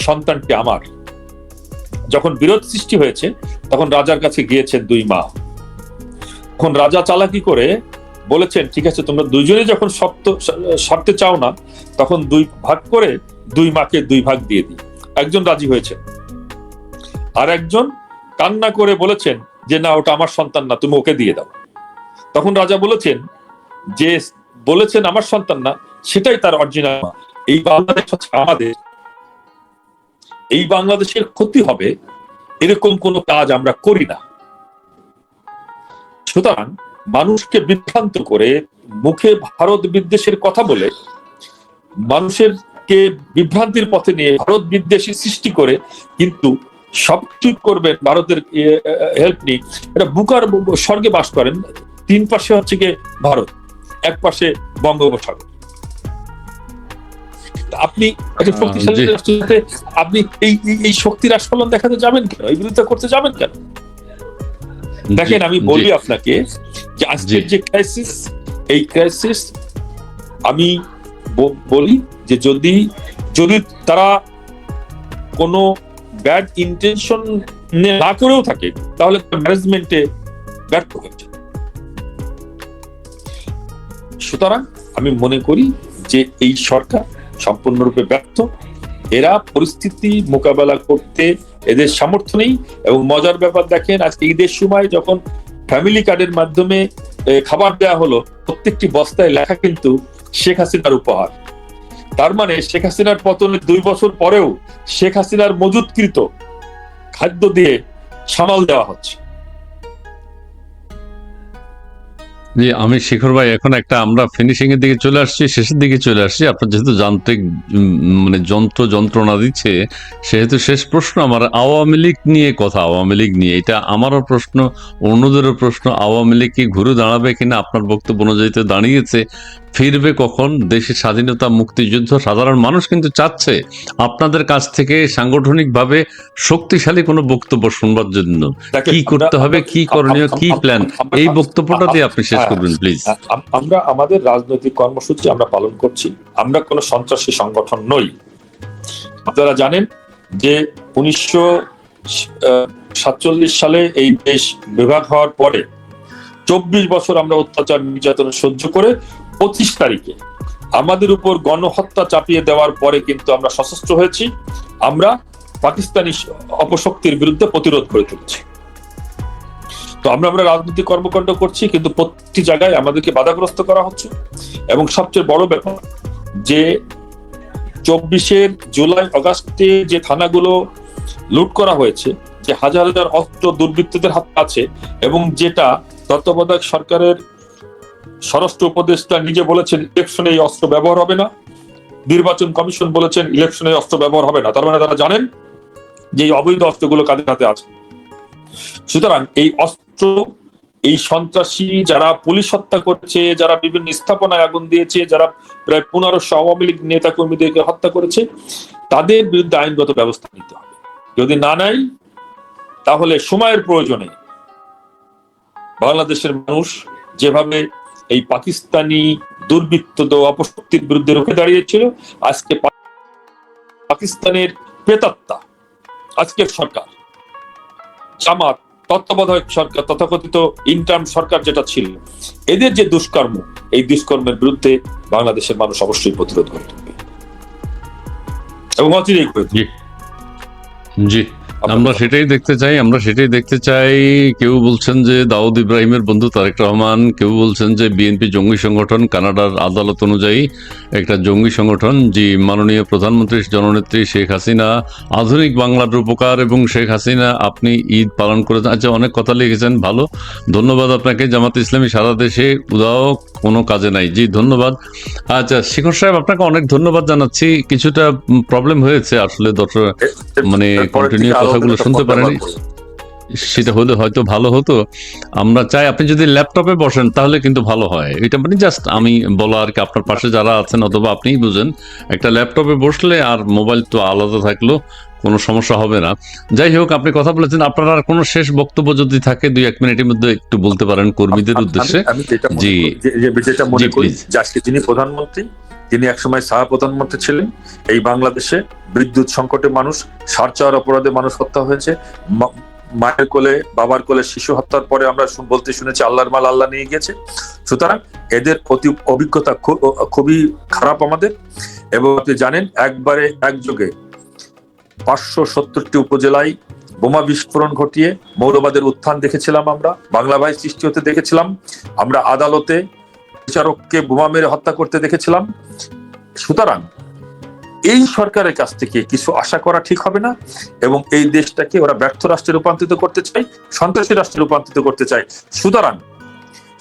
সন্তানটি আমার। যখন বিরোধ সৃষ্টি হয়েছে তখন রাজার কাছে গিয়েছেন 2 মা। তখন রাজা চালাকি করে বলেছেন, ঠিক আছে তোমরা দুইজনে যখন সারতে চাও না, তখন 2 ভাগ করে 2 মাকে 2 ভাগ দিয়ে দিই। একজন রাজি হয়েছে, আর একজন কান্না করে বলেছেন যে না, ওটা আমার সন্তান না, তুমি ওকে দিয়ে দাও। তখন রাজা বলেছেন যে বলেছেন আমার সন্তান না, সেটাই তার অরিজিনাল মা। এই বাংলাদেশ হচ্ছে আমাদের, এই বাংলাদেশের ক্ষতি হবে এরকম কোন কাজ আমরা করি না। সুতরাং মানুষকে বিভ্রান্ত করে মুখে ভারত বিদ্বেষের কথা বলে মানুষেরকে বিভ্রান্তির পথে নিয়ে ভারত বিদ্বেষী সৃষ্টি করে কিন্তু সবকিছু করবেন ভারতের হেল্প নিয়ে, এটা বুকার স্বর্গে বাস করেন। 3 পাশে হচ্ছে গিয়ে ভারত, এক পাশে বঙ্গোপসাগর। আপনি একটা শক্তিশালী রাষ্ট্রের সাথে আপনি এই শক্তির আস্ফলন দেখাতে যাবেন কেন, এই বিরোধিতা করতে যাবেন কেন? দেখেন, আমি বলি আপনাকে যে আজকের যে ক্রাইসিস, এই ক্রাইসিস আমি বলি যে যদি তারা কোনো ব্যাড ইন্টেনশন না করেও থাকে, তাহলে ম্যানেজমেন্টে ব্যর্থ হয়েছে। সুতরাং আমি মনে করি যে এই সরকার সম্পূর্ণরূপে ব্যর্থ। এরা পরিস্থিতি মোকাবেলা করতে এদের সামর্থ্য নেই। এবং মজার ব্যাপার দেখেন, আজকে ঈদের সময় যখন ফ্যামিলি কার্ডের মাধ্যমে খাবার দেওয়া হলো, প্রত্যেকটি বস্তায় লেখা কিন্তু শেখ হাসিনার উপহার। তার মানে শেখ হাসিনার পতনের 2 বছর পরেও শেখ হাসিনার মজুতকৃত খাদ্য দিয়ে সামাল দেওয়া হচ্ছে। জি, আমি শিখর ভাই, এখন আমরা ফিনিশিং এর দিকে চলে আসছি, শেষের দিকে চলে আসছি। আপনার যেহেতু যান্ত্রিক মানে যন্ত্রণা দিচ্ছে, সেহেতু শেষ প্রশ্ন আমার আওয়ামী লীগ নিয়ে কথা। আওয়ামী লীগ নিয়ে, এটা আমারও প্রশ্ন, অন্যদেরও প্রশ্ন। আওয়ামী লীগ কি ঘুরে দাঁড়াবে কিনা? আপনার বক্তব্য অনুযায়ী তো দাঁড়িয়েছে, ফিরবে কখন? দেশের স্বাধীনতা, মুক্তিযুদ্ধ সাধারণ মানুষ কিন্তু চাচ্ছে আপনাদের কাছ থেকে সাংগঠনিকভাবে শক্তিশালী কোনো বক্তব্য শুনবার জন্য। কি করতে হবে, কি করণীয়, কি প্ল্যান, এই বক্তব্যটা দিয়ে আপনি শেষ করবেন প্লিজ। আমরা আমাদের রাজনৈতিক কর্মসূচি আমরা পালন করছি। আমরা কোনো সন্ত্রাসী সংগঠন নই। আপনারা জানেন যে 1947 সালে এই দেশ বিভাগ হওয়ার পরে 24 বছর আমরা অত্যাচার নির্যাতন সহ্য করে 25 তারিখে আমাদের উপর গণহত্যা চাপিয়ে দেওয়ার পরে কিন্তু আমরা সশস্ত্র হয়েছি। আমরা পাকিস্তানি অপশক্তির বিরুদ্ধে প্রতিরোধ করে তুলেছি। তো আমরা রাজনৈতিক কর্মকাণ্ড করছি, কিন্তু প্রতিটি জায়গায় আমাদেরকে বাধাগ্রস্ত করা হচ্ছে। এবং সবচেয়ে বড় ব্যাপার যে 24 জুলাই আগস্টে যে থানাগুলো লুট করা হয়েছে, যে হাজার হাজার অস্ত্র দুর্বৃত্তদের হাতে আছে, এবং যেটা তত্ত্বাবধায়ক সরকারের স্বরাষ্ট্র উপদেষ্টা নিজে বলেছেন ইলেকশনে এই অস্ত্র ব্যবহার হবে না, নির্বাচন কমিশন বলেছেন ইলেকশনে অস্ত্র ব্যবহার হবে না। তার মানে তারা জানেন যে এই অবৈধ অস্ত্রগুলো কাদের হাতে আছে। সুতরাং এই অস্ত্র, এই সন্ত্রাসী যারা পুলিশ হত্যা করেছে, যারা বিভিন্ন স্থাপনায় আগুন দিয়েছে, যারা প্রায় 1500 আওয়ামী লীগ নেতা কর্মীদেরকে হত্যা করেছে, তাদের বিরুদ্ধে আইনগত ব্যবস্থা নিতে হবে। যদি না নেয়, তাহলে সময়ের প্রয়োজনে বাংলাদেশের মানুষ যেভাবে এই পাকিস্তানি দুর্বৃত্ত অপশক্তির বিরুদ্ধে রুখে দাঁড়িয়েছিল, আজকে পাকিস্তানের প্রেতাত্মা, আজকের সরকার, জামাত, তত্ত্বাবধায়ক সরকার, তথাকথিত ইন্টার্ম সরকার যেটা ছিল, এদের যে দুষ্কর্ম, এই দুষ্কর্মের বিরুদ্ধে বাংলাদেশের মানুষ অবশ্যই প্রতিরোধ করে তুলবে এবং অচিরেই করে তুলবে। জি, আমরা সেটাই দেখতে চাই। কেউ বলছেন যে দাউদ ইব্রাহিমের বন্ধু তারেক রহমান, কেউ বলছেন যে বিএনপি জঙ্গি সংগঠন, কানাডার আদালত অনুযায়ী একটা জঙ্গি সংগঠন। জি, মাননীয় প্রধানমন্ত্রী জননেত্রী শেখ হাসিনা আধুনিক বাংলার রূপকার, এবং শেখ হাসিনা আপনি ঈদ পালন করেছেন। আচ্ছা, অনেক কথা লিখেছেন, ভালো, ধন্যবাদ আপনাকে। জামাত ইসলামী সারা দেশে উদাও, কোনো কাজে নাই। জি, ধন্যবাদ। আচ্ছা শিখর সাহেব, আপনাকে অনেক ধন্যবাদ জানাচ্ছি। কিছুটা প্রবলেম হয়েছে আসলে, দর্শক মানে কন্টিনিউ কথাগুলো শুনতে পারেনি, সেটা হলে হয়তো ভালো হতো। আমরা চাই আপনি যদি ল্যাপটপে বসেন তাহলে কিন্তু ভালো হয়। এটা মানে জাস্ট আমি বলা আর কি, আপনার পাশে যারা আছেন অথবা আপনিই বুঝেন, একটা ল্যাপটপে বসলে আর মোবাইল তো আলাদা থাকলো কোনো সমস্যা হবে না। যাই হোক, আপনি কথা বলেছেন, আপনার আর কোনো শেষ বক্তব্য যদি থাকে 2-1 মিনিটের মধ্যে একটু বলতে পারেন কর্মীদের উদ্দেশ্যে। জি, যেটা মনে করি যে আজকে যিনি প্রধানমন্ত্রী, তিনি একসময় সাহা প্রধানমন্ত্রী ছিলেন। এই বাংলাদেশে বিদ্যুৎ সংকটে মানুষ, সার চাওয়ার অপরাধে মানুষ হত্যা হয়েছে, মায়ের কোলে বাবার কোলে শিশু হত্যার পরে আমরা বলতে শুনেছি আল্লাহর মাল আল্লাহ নিয়ে গেছে। সুতরাং এদের অভিজ্ঞতা খুবই খারাপ আমাদের। এবং আপনি জানেন একবারে একযোগে 570টি উপজেলায় বোমা বিস্ফোরণ ঘটিয়ে মৌলবাদের উত্থান দেখেছিলাম, আমরা বাংলা ভাই সৃষ্টি হতে দেখেছিলাম, আমরা আদালতে বিচারককে বোমা মেরে হত্যা করতে দেখেছিলাম। সুতরাং এই সরকারের কাছ থেকে কিছু আশা করা ঠিক হবে না, এবং এই দেশটাকে ওরা ব্যর্থ রাষ্ট্রে রূপান্তরিত করতে চায়, সন্ত্রাসী রাষ্ট্রে রূপান্তরিত করতে চায়। সুতরাং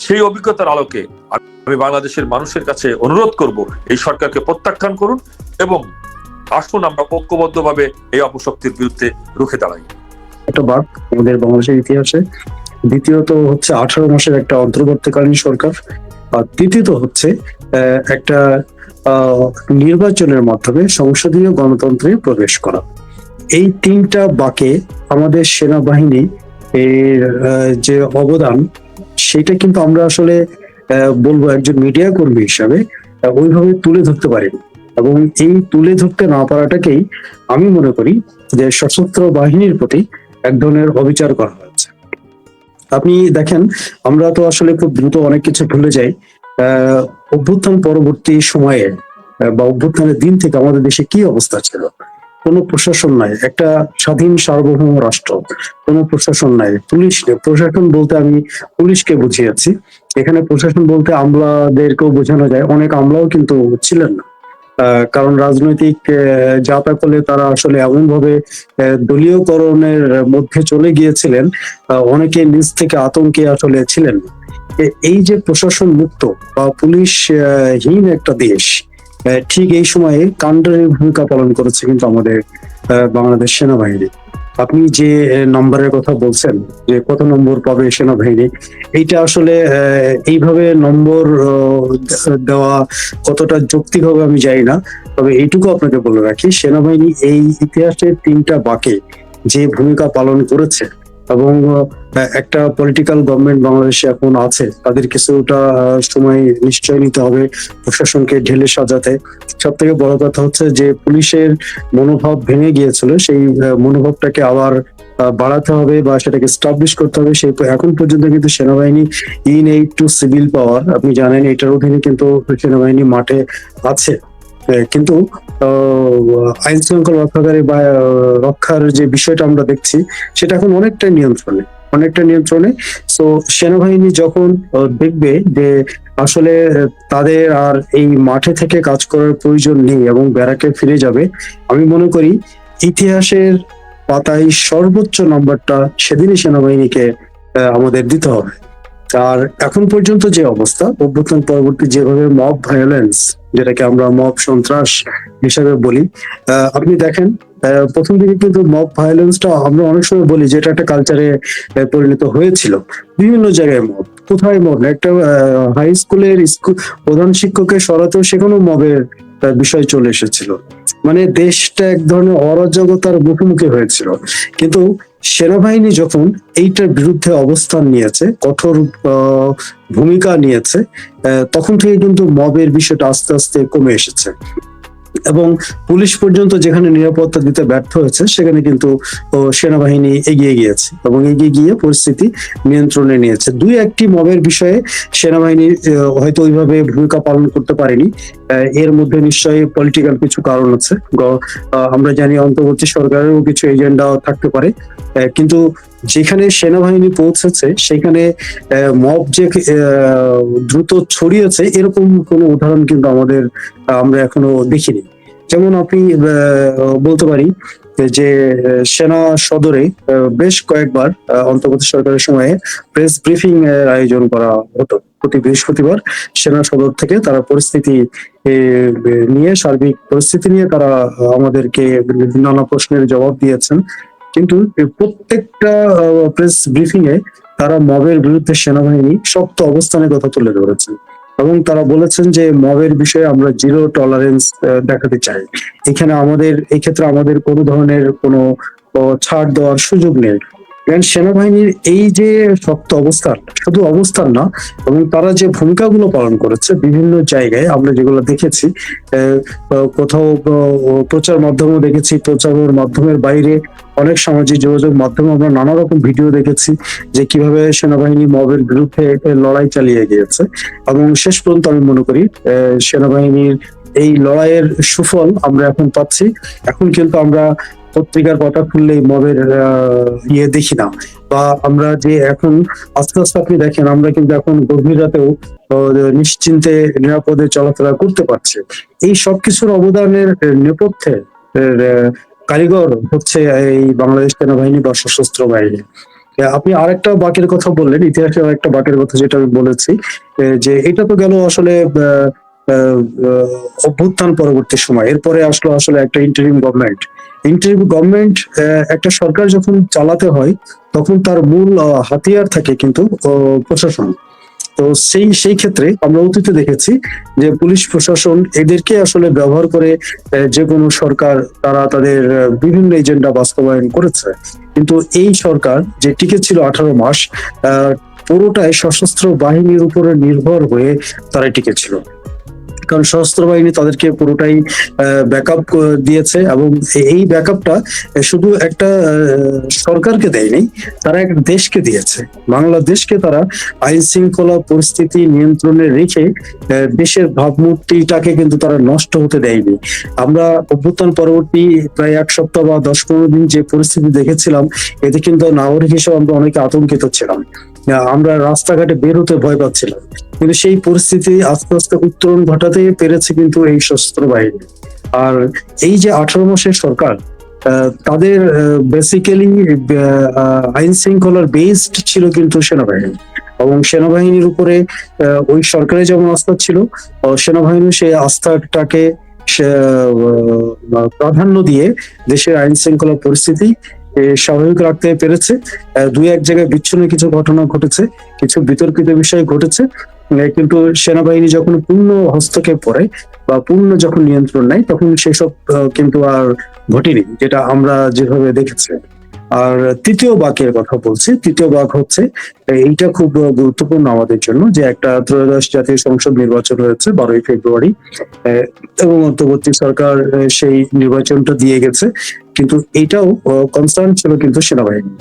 সেই অভিজ্ঞতার আলোকে আমি বাংলাদেশের মানুষের কাছে অনুরোধ করব, এই সরকারকে প্রত্যাখ্যান করুন এবং আসুন আমরা ঐক্যবদ্ধভাবে এই অপশক্তির বিরুদ্ধে রুখে দাঁড়াই। একটা বাক আমাদের বাংলাদেশের ইতিহাসে, দ্বিতীয়ত হচ্ছে 18 মাসের একটা অন্তর্বর্তীকালীন সরকার, আর তৃতীয়ত হচ্ছে একটা নির্বাচনের মাধ্যমে সংসদীয় গণতন্ত্রে প্রবেশ করা। এই তিনটা বাকে আমাদের সেনাবাহিনী এর যে অবদান, সেটা কিন্তু আমরা আসলে বলবো একজন মিডিয়া কর্মী হিসাবে ওইভাবে তুলে ধরতে পারিনি। এবং এই তুলে ধরতে না পারাটাকেই আমি মনে করি যে সশস্ত্র বাহিনীর প্রতি এক ধরনের অবিচার করা হয়েছে। আপনি দেখেন, আমরা তো আসলে খুব দ্রুত অনেক কিছু ভুলে যাই। অভ্যুত্থান পরবর্তী সময়ে বা অভ্যুত্থানের দিন থেকে আমাদের দেশে কি অবস্থা ছিল? কোনো প্রশাসন নাই, একটা স্বাধীন সার্বভৌম রাষ্ট্র, কোনো প্রশাসন নাই, পুলিশ নেই। প্রশাসন বলতে আমি পুলিশকে বুঝিয়েছি, এখানে প্রশাসন বলতে আমলাদেরকেও বোঝানো যায়, অনেক আমলাও কিন্তু ছিলেন না। কারণ রাজনৈতিক জাতা করলে তারা আসলে এমন ভাবে দলীয়করণের মধ্যে চলে গিয়েছিলেন, অনেকে নিজ থেকে আতঙ্কে আসলে ছিলেন। এই যে প্রশাসন মুক্ত বা পুলিশ হীন একটা দেশ, ঠিক এই সময়ে কাণ্ডারি ভূমিকা পালন করেছে কিন্তু আমাদের বাংলাদেশ সেনাবাহিনী। আপনি যে নম্বরের কথা বলছেন যে কত নম্বর পাবে সেনাবাহিনী, এইটা আসলে এইভাবে নম্বর দেওয়া কতটা যৌক্তিক হবে আমি জানি না। তবে এইটুকু আপনাকে বলে রাখি, সেনাবাহিনী এই ইতিহাসের তিনটা বাঁকে যে ভূমিকা পালন করেছে, এবং একটা পলিটিক্যাল গভর্নমেন্ট বাংলাদেশে এখন আছে, তাদের কিছুটা সময় নিশ্চয় নিতে হবে প্রশাসনকে ঢেলে সাজাতে। সব থেকে বড় কথা হচ্ছে যে পুলিশের মনোভাব ভেঙে গিয়েছিল, সেই মনোভাবটাকে আবার বাড়াতে হবে বা সেটাকে স্টাবলিশ করতে হবে। সেই এখন পর্যন্ত কিন্তু সেনাবাহিনী ইন এইড টু সিভিল পাওয়ার, আপনি জানেন এটার অধীনে কিন্তু সেনাবাহিনী মাঠে আছে, কিন্তু আইন শৃঙ্খলা রক্ষাকারী বা রক্ষার যে বিষয়টা আমরা দেখছি সেটা এখন অনেকটা নিয়ন্ত্রণে। তো সেনাবাহিনী যখন দেখবে যে আসলে তাদের আর এই মাঠে থেকে কাজ করার প্রয়োজন নেই এবং ব্যারাকে ফিরে যাবে, আমি মনে করি ইতিহাসের পাতায় সর্বোচ্চ নাম্বারটা সেদিনই সেনাবাহিনীকে আমাদের দিতে হবে। আর এখন পর্যন্ত যে অবস্থা, অভ্যুত্থান পরবর্তী যেভাবে মব ভায়োলেন্স, যেটাকে আমরা মব সন্ত্রাস হিসাবে বলি, আপনি দেখেন প্রথম দিকে কিন্তু মব ভায়োলেন্সটা আমরা অনেক সময় বলি যে এটা একটা কালচারে পরিণত হয়েছিল। বিভিন্ন জায়গায় মব, কোথায় মব, একটা হাই স্কুলের প্রধান শিক্ষককে সরাতেও সেখানেও মবের বিষয় চলে এসেছিল। মানে দেশটা এক ধরনের অরাজকতার মুখোমুখি হয়েছিল। কিন্তু সেনাবাহিনী যখন এইটার বিরুদ্ধে অবস্থান নিয়েছে, কঠোর ভূমিকা নিয়েছে, তখন থেকে কিন্তু মবের বিষয়টা আস্তে আস্তে কমে এসেছে। এবং পুলিশ পর্যন্ত যেখানে নিরাপত্তা দিতে ব্যর্থ হয়েছে, সেখানে কিন্তু সেনাবাহিনী এগিয়ে গিয়েছে এবং এগিয়ে গিয়ে পরিস্থিতি নিয়ন্ত্রণে নিয়েছে। দুই একটি মবের বিষয়ে সেনাবাহিনী হয়তো ওইভাবে ভূমিকা পালন করতে পারেনি, এর মধ্যে নিশ্চয়ই পলিটিক্যাল কিছু কারণ আছে। আমরা জানি অন্তর্বর্তী সরকারেরও কিছু এজেন্ডা থাকতে পারে, কিন্তু যেখানে সেনাবাহিনী পৌঁছেছে সেখানে মব যে দ্রুত ছড়িয়েছে এরকম কোনো উদাহরণ কিন্তু আমরা এখনো দেখিনি। যেমন আপনি বলতে পারি যে সেনা সদরে বেশ কয়েকবার অন্তর্বর্তী সরকারের সময়ে প্রেস ব্রিফিং এর আয়োজন করা হতো প্রতি বৃহস্পতিবার। সেনা সদর থেকে তারা পরিস্থিতি নিয়ে, সার্বিক পরিস্থিতি নিয়ে তারা আমাদেরকে নানা প্রশ্নের জবাব দিয়েছেন। কিন্তু প্রত্যেকটা প্রেস ব্রিফিং এ তারা মবের বিরুদ্ধে সেনাবাহিনী শক্ত অবস্থানের কথা তুলে ধরেছেন এবং তারা বলেছেন যে মবের বিষয়ে আমরা জিরো টলারেন্স দেখাতে চাই। এই ক্ষেত্রে আমাদের কোনো ধরনের কোনো ছাড় দেওয়ার সুযোগ নেই। কারণ সেনাবাহিনীর এই যে শক্ত অবস্থান, শুধু অবস্থান না, এবং তারা যে ভূমিকাগুলো পালন করেছে বিভিন্ন জায়গায় আমরা যেগুলো দেখেছি, কোথাও প্রচার মাধ্যমেও দেখেছি, প্রচারের মাধ্যমের বাইরে অনেক সামাজিক যোগাযোগ মাধ্যমে আমরা নানা রকম ভিডিও দেখেছি যে কিভাবে সেনাবাহিনী মবের বিরুদ্ধে লড়াই চালিয়ে গিয়েছে, এবং শেষ পর্যন্ত আমি মনে করি সেনাবাহিনীর এই লড়াইয়ের সুফল আমরা এখন পাচ্ছি। এখন কিন্তু আমরা পত্রিকার কথা খুললেই মবের ইয়ে দেখি না, বা আমরা যে এখন আস্তে আস্তে আপনি দেখেন আমরা কিন্তু এখন গভীর রাতেও নিশ্চিন্তে নিরাপদে চলাফেরা করতে পারছি। এই সবকিছুর অবদানের নেপথ্যে কারিগর হচ্ছে এই বাংলাদেশ সেনাবাহিনী বা সশস্ত্র বাহিনী। আপনি আরেকটা বাকের কথা বললেন, ইতিহাসের আরেকটা বাকের কথা যেটা আমি বলেছি, যে এটা তো গেল আসলে অভ্যুত্থান পরবর্তী সময়। এরপরে আসলো আসলে একটা ইন্টারিম গভর্নমেন্ট। ইন্টারিম গভর্নমেন্ট একটা সরকার যখন চালাতে হয় তখন তার মূল হাতিয়ার থাকে কিন্তু প্রশাসন। তো সেই ক্ষেত্রে আমরা অতীতে দেখেছি যে পুলিশ প্রশাসন এদেরকে আসলে ব্যবহার করে যে কোনো সরকার তারা তাদের বিভিন্ন এজেন্ডা বাস্তবায়ন করেছে। কিন্তু এই সরকার যে টিকে ছিল 18 মাস, পুরোটাই সশস্ত্র বাহিনীর উপরে নির্ভর হয়ে তারা টিকে ছিল। কারণ সশস্ত্র বাহিনী তাদেরকে পুরোটাই ব্যাকআপ দিয়েছে, এবং এই ব্যাকআপটা শুধু একটা সরকারকে দেয়নি, তারা একটা দেশকে দিয়েছে। বাংলাদেশকে তারা আইন শৃঙ্খলা পরিস্থিতি নিয়ন্ত্রণে রেখে দেশের ভাবমূর্তিটাকে কিন্তু তারা নষ্ট হতে দেয়নি। আমরা অভ্যুত্থান পরবর্তী প্রায় 1 সপ্তাহ বা 10-15 দিন যে পরিস্থিতি দেখেছিলাম, এতে কিন্তু নাগরিক হিসেবে আমরা অনেকে আতঙ্কিত ছিলাম, আমরা রাস্তাঘাটে বের হতে ভয় পাচ্ছিলাম। কিন্তু সেই পরিস্থিতি আস্তে আস্তে উত্তরণ ঘটাতে পেরেছে কিন্তু এই সশস্ত্র বাহিনী। আর এই যে 18 মাসের সরকার, তাদের বেসিক্যালি আইন শৃঙ্খলার বেসড ছিল কিন্তু সেনাবাহিনী, এবং সেনাবাহিনীর উপরে ওই সরকারের যেমন আস্থা ছিল, সেনাবাহিনী সেই আস্থাটাকে প্রাধান্য দিয়ে দেশের আইন শৃঙ্খলা পরিস্থিতি স্বাভাবিক রাখতে পেরেছে। দুই এক জায়গায় বিচ্ছিন্ন কিছু ঘটনা ঘটেছে, কিছু বিতর্কিত বিষয় ঘটেছে, কিন্তু সেনাবাহিনী যখন পূর্ণ হস্তক্ষেপ করে বা পূর্ণ যখন নিয়ন্ত্রণ নেয় তখন সেসব কিন্তু আর ঘটেনি, যেটা আমরা যেভাবে দেখেছি। আর তৃতীয় বাকের কথা বলছি, তৃতীয় বাক হচ্ছে এইটা খুব গুরুত্বপূর্ণ আমাদের জন্য, যে একটা ত্রয়োদশ জাতীয় সংসদ নির্বাচন হয়েছে 12ই ফেব্রুয়ারি, এবং অন্তর্বর্তী সরকার সেই নির্বাচনটা দিয়ে গেছে, কিন্তু এটাও কনসার্ন ছিল কিন্তু সেনাবাহিনী।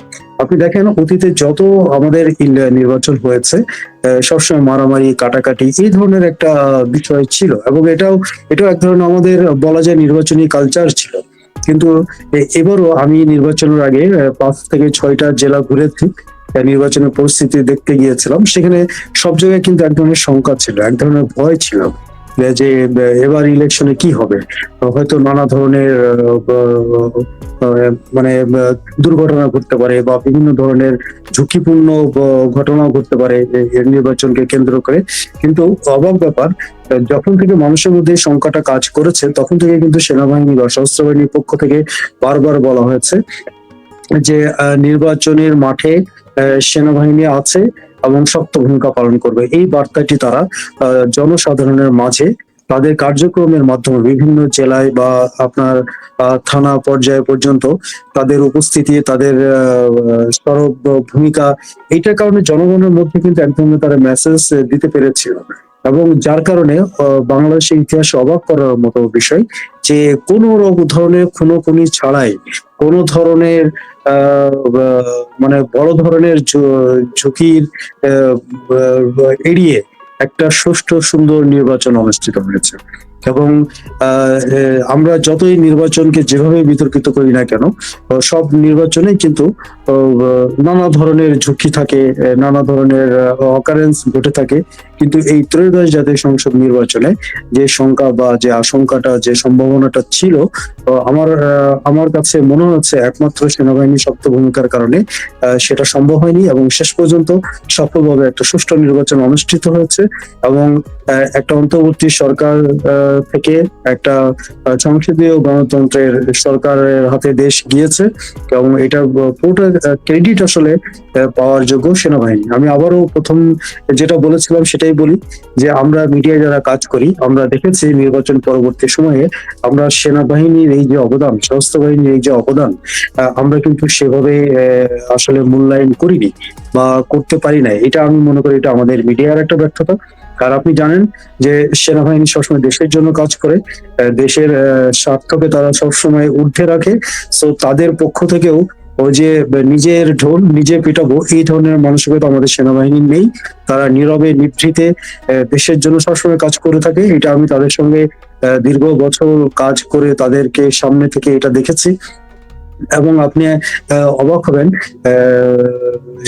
আপনি দেখেন অতীতে যত আমাদের নির্বাচন হয়েছে সবসময় মারামারি কাটাকাটি এই ধরনের একটা বিষয় ছিল, এবং এটাও এক ধরনের আমাদের বলা যায় নির্বাচনী কালচার ছিল। কিন্তু এবারও আমি নির্বাচনের আগে 5 থেকে 6টা জেলা ঘুরেছি, নির্বাচনের পরিস্থিতি দেখতে গিয়েছিলাম। সেখানে সব জায়গায় কিন্তু এক ধরনের শঙ্কা ছিল, এক ধরনের ভয় ছিল যে এবার ইলেকশনে কি হবে, হয়তো নানা ধরনের মানে দুর্ঘটনা ঘটতে পারে বা বিভিন্ন ধরনের ঝুঁকিপূর্ণ ঘটনা ঘটতে পারে এই নির্বাচনকে কেন্দ্র করে। কিন্তু অবাক ব্যাপার, যখন থেকে মানুষের মধ্যে শঙ্কাটা কাজ করেছে তখন থেকে কিন্তু সেনাবাহিনী বা সশস্ত্র বাহিনীর পক্ষ থেকে বারবার বলা হয়েছে যে নির্বাচনের মাঠে সেনাবাহিনী আছে এবং শক্ত ভূমিকা পালন করবে। এই বার্তাটি তারা জনসাধারণের মাঝে তাদের কার্যক্রমের মাধ্যমে বিভিন্ন জেলায় বা আপনার থানা পর্যায়ে পর্যন্ত তাদের উপস্থিতি, তাদের সরব ভূমিকা, এইটার কারণে জনগণের মধ্যে কিন্তু এক ধরনের তারা মেসেজ দিতে পেরেছিল। এবং যার কারণে বাংলাদেশের ইতিহাসে অবাক করার মতো বিষয় যে কোনো ধরনের খুনোখুনি ছাড়াই, কোনো ধরনের মানে বড় ধরনের ঝুঁকির এড়িয়ে একটা সুষ্ঠু সুন্দর নির্বাচন অনুষ্ঠিত হয়েছে। এবং আমরা যতই নির্বাচনকে যেভাবে বিতর্কিত করি না কেন, সব নির্বাচনেই কিন্তু নানা ধরনের ঝুঁকি থাকে, নানা ধরনের অকারেন্স ঘটে থাকে। কিন্তু এই ত্রয়োদশ জাতীয় সংসদ নির্বাচনে যে শঙ্কা বা যে আশঙ্কাটা, যে সম্ভাবনাটা ছিল, আমার কাছে মনে হচ্ছে একমাত্র সেনাবাহিনীর শক্ত ভূমিকার কারণে সেটা সম্ভব হয়নি, এবং শেষ পর্যন্ত সফলভাবে একটা সুষ্ঠু নির্বাচন অনুষ্ঠিত হয়েছে। এবং একটা অন্তর্বর্তী সরকার থেকে একটা সংসদীয় গণতন্ত্রের সরকারের হাতে দেশ গিয়েছে, এবং এটা পুরোটা ক্রেডিট আসলে পাওয়ার যোগ্য সেনাবাহিনী। আমি আবারও প্রথম যেটা বলেছিলাম সেটাই এটাই বলি যে আমরা মিডিয়ায় যারা কাজ করি আমরা দেখেছি নির্বাচন পরবর্তী সময়ে আমরা সেনাবাহিনীর এই যে অবদান, সশস্ত্র বাহিনীর এই যে অবদান, আমরা কিন্তু সেভাবে আসলে মূল্যায়ন করিনি বা করতে পারি না। এটা আমি মনে করি এটা আমাদের মিডিয়ার একটা ব্যর্থতা। আর আপনি জানেন যে সেনাবাহিনী সবসময় দেশের জন্য কাজ করে, দেশের স্বার্থকে তারা সবসময় ঊর্ধ্বে রাখে। সো তাদের পক্ষ থেকেও ওই যে নিজের ঢোল নিজে পিটাবো এই ধরনের মানসিকতা আমাদের সেনাবাহিনীর নেই। তারা নীরবে নিভৃতে দেশের জন্য সবসময় কাজ করে থাকে। এটা আমি তাদের সঙ্গে দীর্ঘ বছর কাজ করে তাদেরকে সামনে থেকে এটা দেখেছি। এবং আপনি অবাক হবেন,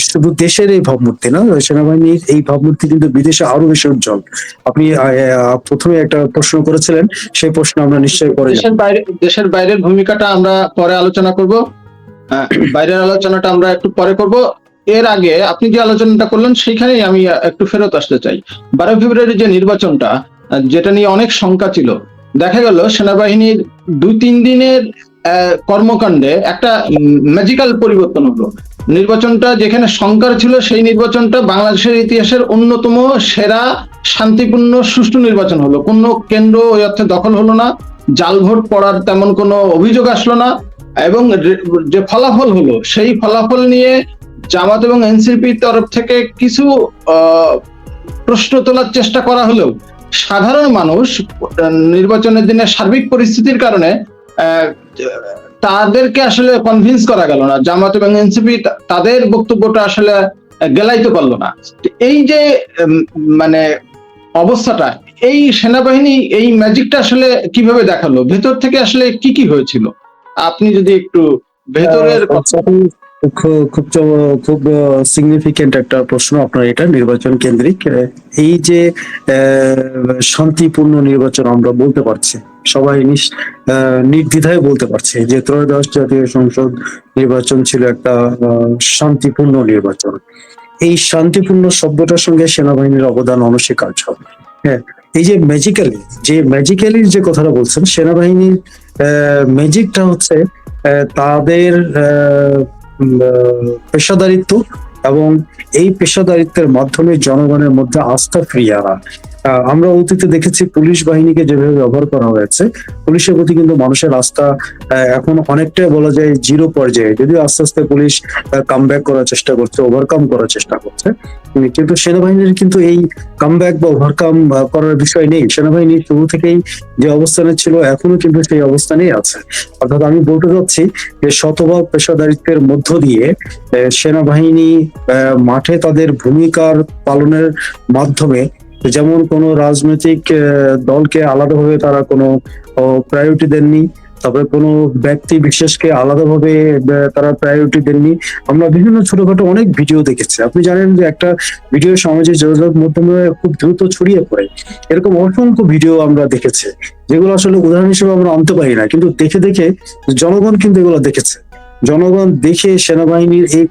শুধু দেশের এই ভাবমূর্তি না, সেনাবাহিনীর এই ভাবমূর্তি কিন্তু বিদেশে আরো বেশি উজ্জ্বল। আপনি প্রথমে একটা প্রশ্ন করেছিলেন, সেই প্রশ্ন আমরা নিশ্চয়ই পরে দেশের বাইরের ভূমিকাটা আমরা পরে আলোচনা করব। বাইরের আলোচনাটা আমরা একটু পরে করব। এর আগে আপনি যে আলোচনাটা করলেন সেইখানেই আমি একটু ফেরত আসতে চাই। 12 ফেব্রুয়ারি যে নির্বাচনটা, যেটা নিয়ে অনেক শঙ্কা ছিল, দেখা গেল সেনাবাহিনীর 2-3 দিনের কর্মকাণ্ডে একটা ম্যাজিক্যাল পরিবর্তন হলো। নির্বাচনটা যেখানে শঙ্কার ছিল সেই নির্বাচনটা বাংলাদেশের ইতিহাসের অন্যতম সেরা শান্তিপূর্ণ সুষ্ঠু নির্বাচন হলো। কোনো কেন্দ্র ওই অর্থে দখল হলো না, জাল ভোট পড়ার তেমন কোনো অভিযোগ আসলো না, এবং যে ফলাফল হলো সেই ফলাফল নিয়ে জামাত এবং এনসিপির তরফ থেকে কিছু প্রশ্ন তোলার চেষ্টা করা হলেও সাধারণ মানুষ নির্বাচনের দিনে সার্বিক পরিস্থিতির কারণে তাদেরকে আসলে কনভিন্স করা গেল না। জামাত এবং এনসিপি তাদের বক্তব্যটা আসলে গেলাইতে পারলো না। এই যে মানে অবস্থাটা, এই সেনাবাহিনী এই ম্যাজিকটা আসলে কিভাবে দেখালো, ভেতর থেকে আসলে কি কি হয়েছিল, আপনি যদি একটু ভেতরের খুব সিগনিফিকেন্ট একটা প্রশ্ন আপনার এটা, নির্বাচন কেন্দ্রিক। এই যে শান্তিপূর্ণ নির্বাচন আমরা বলতে পারছি, সবাই নির্দ্বিধায় বলতে পারছে যে ত্রয়োদশ জাতীয় সংসদ নির্বাচন ছিল একটা শান্তিপূর্ণ নির্বাচন। এই শান্তিপূর্ণ শব্দটার সঙ্গে সেনাবাহিনীর অবদান অনস্বীকার্য। হ্যাঁ, এই যে ম্যাজিক্যালির যে কথাটা বলছেন, সেনাবাহিনীর ম্যাজিকটা হচ্ছে তাদের পেশাদারিত্ব, এবং এই পেশাদারিত্বের মাধ্যমে জনগণের মধ্যে আস্থা ফিরিয়ে আনা। আমরা অতীতে দেখেছি পুলিশ বাহিনীকে যেভাবে ব্যবহার করা হয়েছে, পুলিশের প্রতি কিন্তু মানুষের আস্থা এখন অনেকটাই বলা যায় জিরো পর্যায়ে, যদিও আস্তে আস্তে পুলিশ কামব্যাক করার চেষ্টা করছে, ওভারকাম করার চেষ্টা করছে, কিন্তু সেনাবাহিনীর কিন্তু এই কামব্যাক বা ওভারকাম করার বিষয় নেই। সেনাবাহিনী শুরু থেকেই যে অবস্থানে ছিল এখনো কিন্তু সেই অবস্থানেই আছে। অর্থাৎ আমি বলতে চাচ্ছি যে শতভাগ পেশাদারিত্বের মধ্য দিয়ে সেনাবাহিনী মাঠে তাদের ভূমিকার পালনের মাধ্যমে, যেমন কোনো রাজনৈতিক দলকে আলাদাভাবে তারা কোনো প্রায়োরিটি দেননি, তারপরে কোনো ব্যক্তি বিশেষকে আলাদাভাবে তারা প্রায়োরিটি দেননি। আমরা বিভিন্ন ছোটখাটো অনেক ভিডিও দেখেছি। আপনি জানেন যে একটা ভিডিও সামাজিক যোগাযোগ মাধ্যমে খুব দ্রুত ছড়িয়ে পড়ে, এরকম অসংখ্য ভিডিও আমরা দেখেছি যেগুলো আসলে উদাহরণ হিসেবে আমরা আনতে পারি না, কিন্তু দেখে দেখে জনগণ কিন্তু এগুলো দেখেছে। জনগণ দেখে সেনাবাহিনীর এই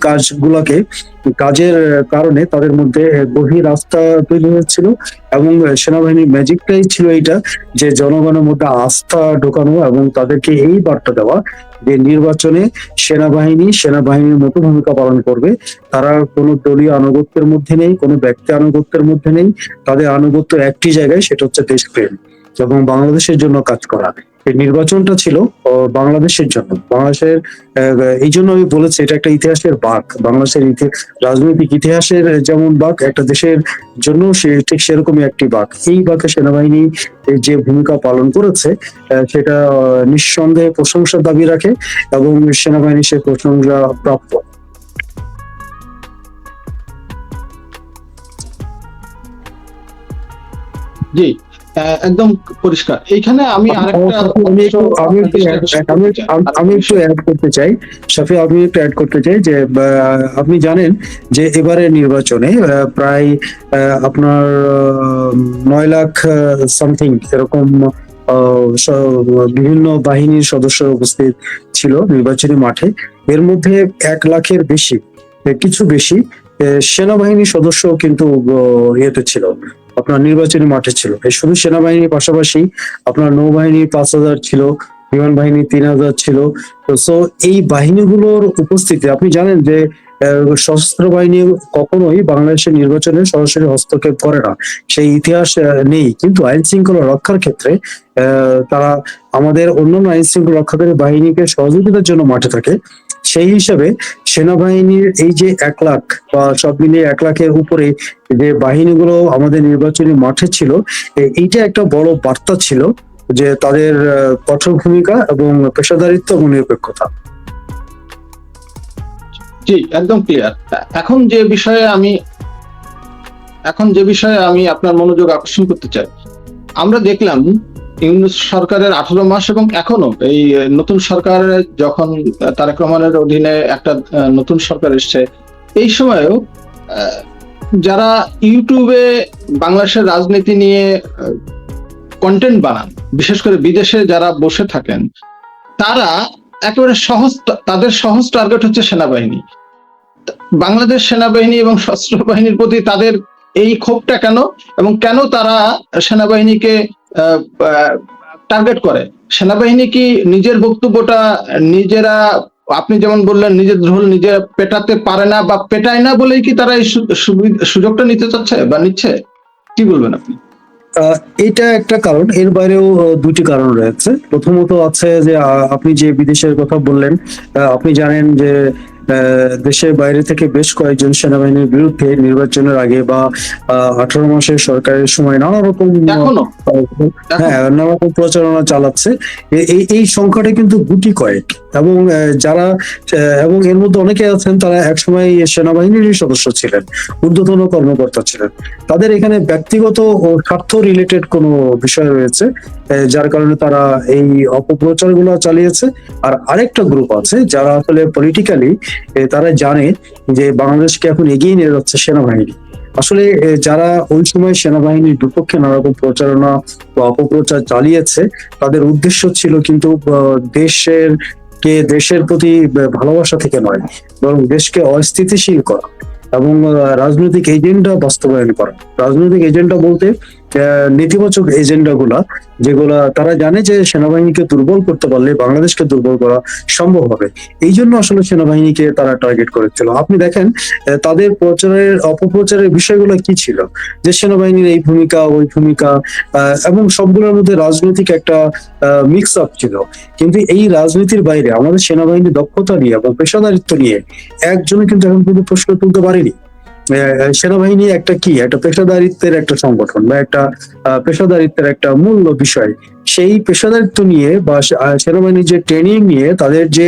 কাজের কারণে তাদের মধ্যে গভীর আস্থা তৈরি হয়েছিল, এবং সেনাবাহিনীর ম্যাজিকটাই ছিল এইটা যে জনগণের মধ্যে আস্থা ঢোকানো এবং তাদেরকে এই বার্তা দেওয়া যে নির্বাচনে সেনাবাহিনীর মতো ভূমিকা পালন করবে। তারা কোনো দলীয় আনুগত্যের মধ্যে নেই, কোনো ব্যক্তি আনুগত্যের মধ্যে নেই, তাদের আনুগত্য একটি জায়গায়, সেটা হচ্ছে দেশপ্রেম এবং বাংলাদেশের জন্য কাজ করা। এই নির্বাচনটা ছিল বাংলাদেশের জন্য, বাংলাদেশের এই জন্য আমি বলেছি এটা একটা ইতিহাসের বাঁক, বাংলাদেশের রাজনৈতিক ইতিহাসের যেমন বাঁক, একটা দেশের জন্য ঠিক সেরকমই একটি বাঁক। এই বাঁকে সেনাবাহিনী যে ভূমিকা পালন করেছে সেটা নিঃসন্দেহে প্রশংসার দাবি রাখে, এবং সেনাবাহিনী সে প্রশংসা প্রাপ্য। জি, একদম পরিষ্কার। এইখানে আমি একটু অ্যাড করতে চাই, শাফি, আমি একটু অ্যাড করতে চাই যে আপনি জানেন যে এবারে নির্বাচনে প্রায় আপনার 9 লাখ সামথিং এরকম বিভিন্ন বাহিনীর সদস্য উপস্থিত ছিল নির্বাচনী মাঠে। এর মধ্যে 1 লাখের বেশি, কিছু বেশি সেনাবাহিনীর সদস্য কিন্তু ইয়েতে ছিল, আপনার নির্বাচনী মাঠে ছিল। এই শুধু সেনাবাহিনীর পাশাপাশি আপনার নৌবাহিনী 5,000 ছিল, বিমান বাহিনী 3,000 ছিল। তো এই বাহিনীগুলোর উপস্থিতি, আপনি জানেন যে সশস্ত্র বাহিনী কখনোই বাংলাদেশের নির্বাচনে সরাসরি হস্তক্ষেপ করে না, সেই ইতিহাস নেই। কিন্তু আইন শৃঙ্খলা রক্ষার ক্ষেত্রে তারা আমাদের অন্যান্য আইন শৃঙ্খলা রক্ষাকারী বাহিনীকে সহযোগিতার জন্য মাঠে থাকে। সেই হিসাবে সেনাবাহিনীর এই যে 1 লাখ বা সব মিলিয়ে 1 লাখের উপরে যে বাহিনীগুলো আমাদের নির্বাচনী মাঠে ছিল, এইটা একটা বড় বার্তা ছিল যে তাদের কঠোর ভূমিকা এবং পেশাদারিত্ব এবং নিরপেক্ষতা। জি, একদম ক্লিয়ার। এখন যে বিষয়ে আমি আপনার মনোযোগ আকর্ষণ করতে চাই, আমরা দেখলাম ইউনূস সরকারের 18 মাস এবং এখনো এই নতুন সরকার যখন তারেক রহমানের অধীনে একটা নতুন সরকার এসছে, এই সময়েও যারা ইউটিউবে বাংলাদেশের রাজনীতি নিয়ে কন্টেন্ট বানান, বিশেষ করে বিদেশে যারা বসে থাকেন, তারা একেবারে তাদের সহজ টার্গেট হচ্ছে সেনাবাহিনী। বাংলাদেশ সেনাবাহিনী এবং সশস্ত্র বাহিনীর প্রতি তাদের এই ক্ষোভটা কেন, এবং কেন তারা সেনাবাহিনীকে টার্গেট করে? সেনাবাহিনী কি নিজের বক্তব্যটা নিজেরা, আপনি যেমন বললেন, নিজের ঢোল নিজে পেটাতে পারে না বা পেটায় না বলেই কি তারা এই সুযোগটা নিতে চাচ্ছে বা নিচ্ছে? কি বলবেন আপনি? এটা একটা কারণ, এর বাইরেও দুটি কারণ রয়েছে। প্রথমত আছে যে আপনি যে বিদেশের কথা বললেন, আপনি জানেন যে দেশের বাইরে থেকে বেশ কয়েকজন সেনাবাহিনীর বিরুদ্ধে নির্বাচনের আগে বা 18 মাসের সরকারের সময় নানা রকম নানা রকম প্রচারণা চালাচ্ছে। এই সংখ্যাটা কিন্তু গুটি কয়েক, এবং যারা এবং এর মধ্যে অনেকে আছেন তারা একসময় সেনাবাহিনীর সদস্য ছিলেন, ঊর্ধ্বতন কর্মকর্তা ছিলেন। তাদের এখানে ব্যক্তিগত ও স্বার্থ রিলেটেড কোনো বিষয় রয়েছে, যার কারণে তারা এই অপপ্রচার গুলো চালিয়েছে। আর আরেকটা গ্রুপ আছে যারা আসলে পলিটিক্যালি তারা জানে যে বাংলাদেশকে এখন এগিয়ে নিয়ে যাচ্ছে সেনাবাহিনী। আসলে যারা ওই সময় সেনাবাহিনীর বিপক্ষে নানা রকম প্রচারণা বা অপপ্রচার চালিয়েছে, তাদের উদ্দেশ্য ছিল কিন্তু দেশের প্রতি ভালোবাসা থেকে নয়, বরং দেশকে অস্থিতিশীল করা এবং রাজনৈতিক এজেন্ডা বাস্তবায়ন করা। রাজনৈতিক এজেন্ডা বলতে নেতিবাচক এজেন্ডা যেগুলা তারা জানে যে সেনাবাহিনীকে দুর্বল করতে পারলে বাংলাদেশকে দুর্বল করা সম্ভব হবে। এই জন্য আসলে সেনাবাহিনীকে তারা টার্গেট করেছিল। আপনি দেখেন তাদের অপপ্রচারের বিষয়গুলো কি ছিল, যে সেনাবাহিনীর এই ভূমিকা ওই ভূমিকা, এবং সবগুলোর মধ্যে রাজনৈতিক একটা মিক্স আপ ছিল। কিন্তু এই রাজনীতির বাইরে আমাদের সেনাবাহিনীর দক্ষতা নিয়ে এবং পেশাদারিত্ব নিয়ে একজনও কিন্তু এখন পর্যন্ত প্রশ্ন তুলতে পারেনি। সেনাবাহিনী একটা পেশাদারিত্বের একটা সংগঠন বা একটা পেশাদারিত্বের একটা মূল্য বিষয়। সেই পেশাদারিত্ব নিয়ে বা সেনাবাহিনীর যে ট্রেনিং নিয়ে তাদের যে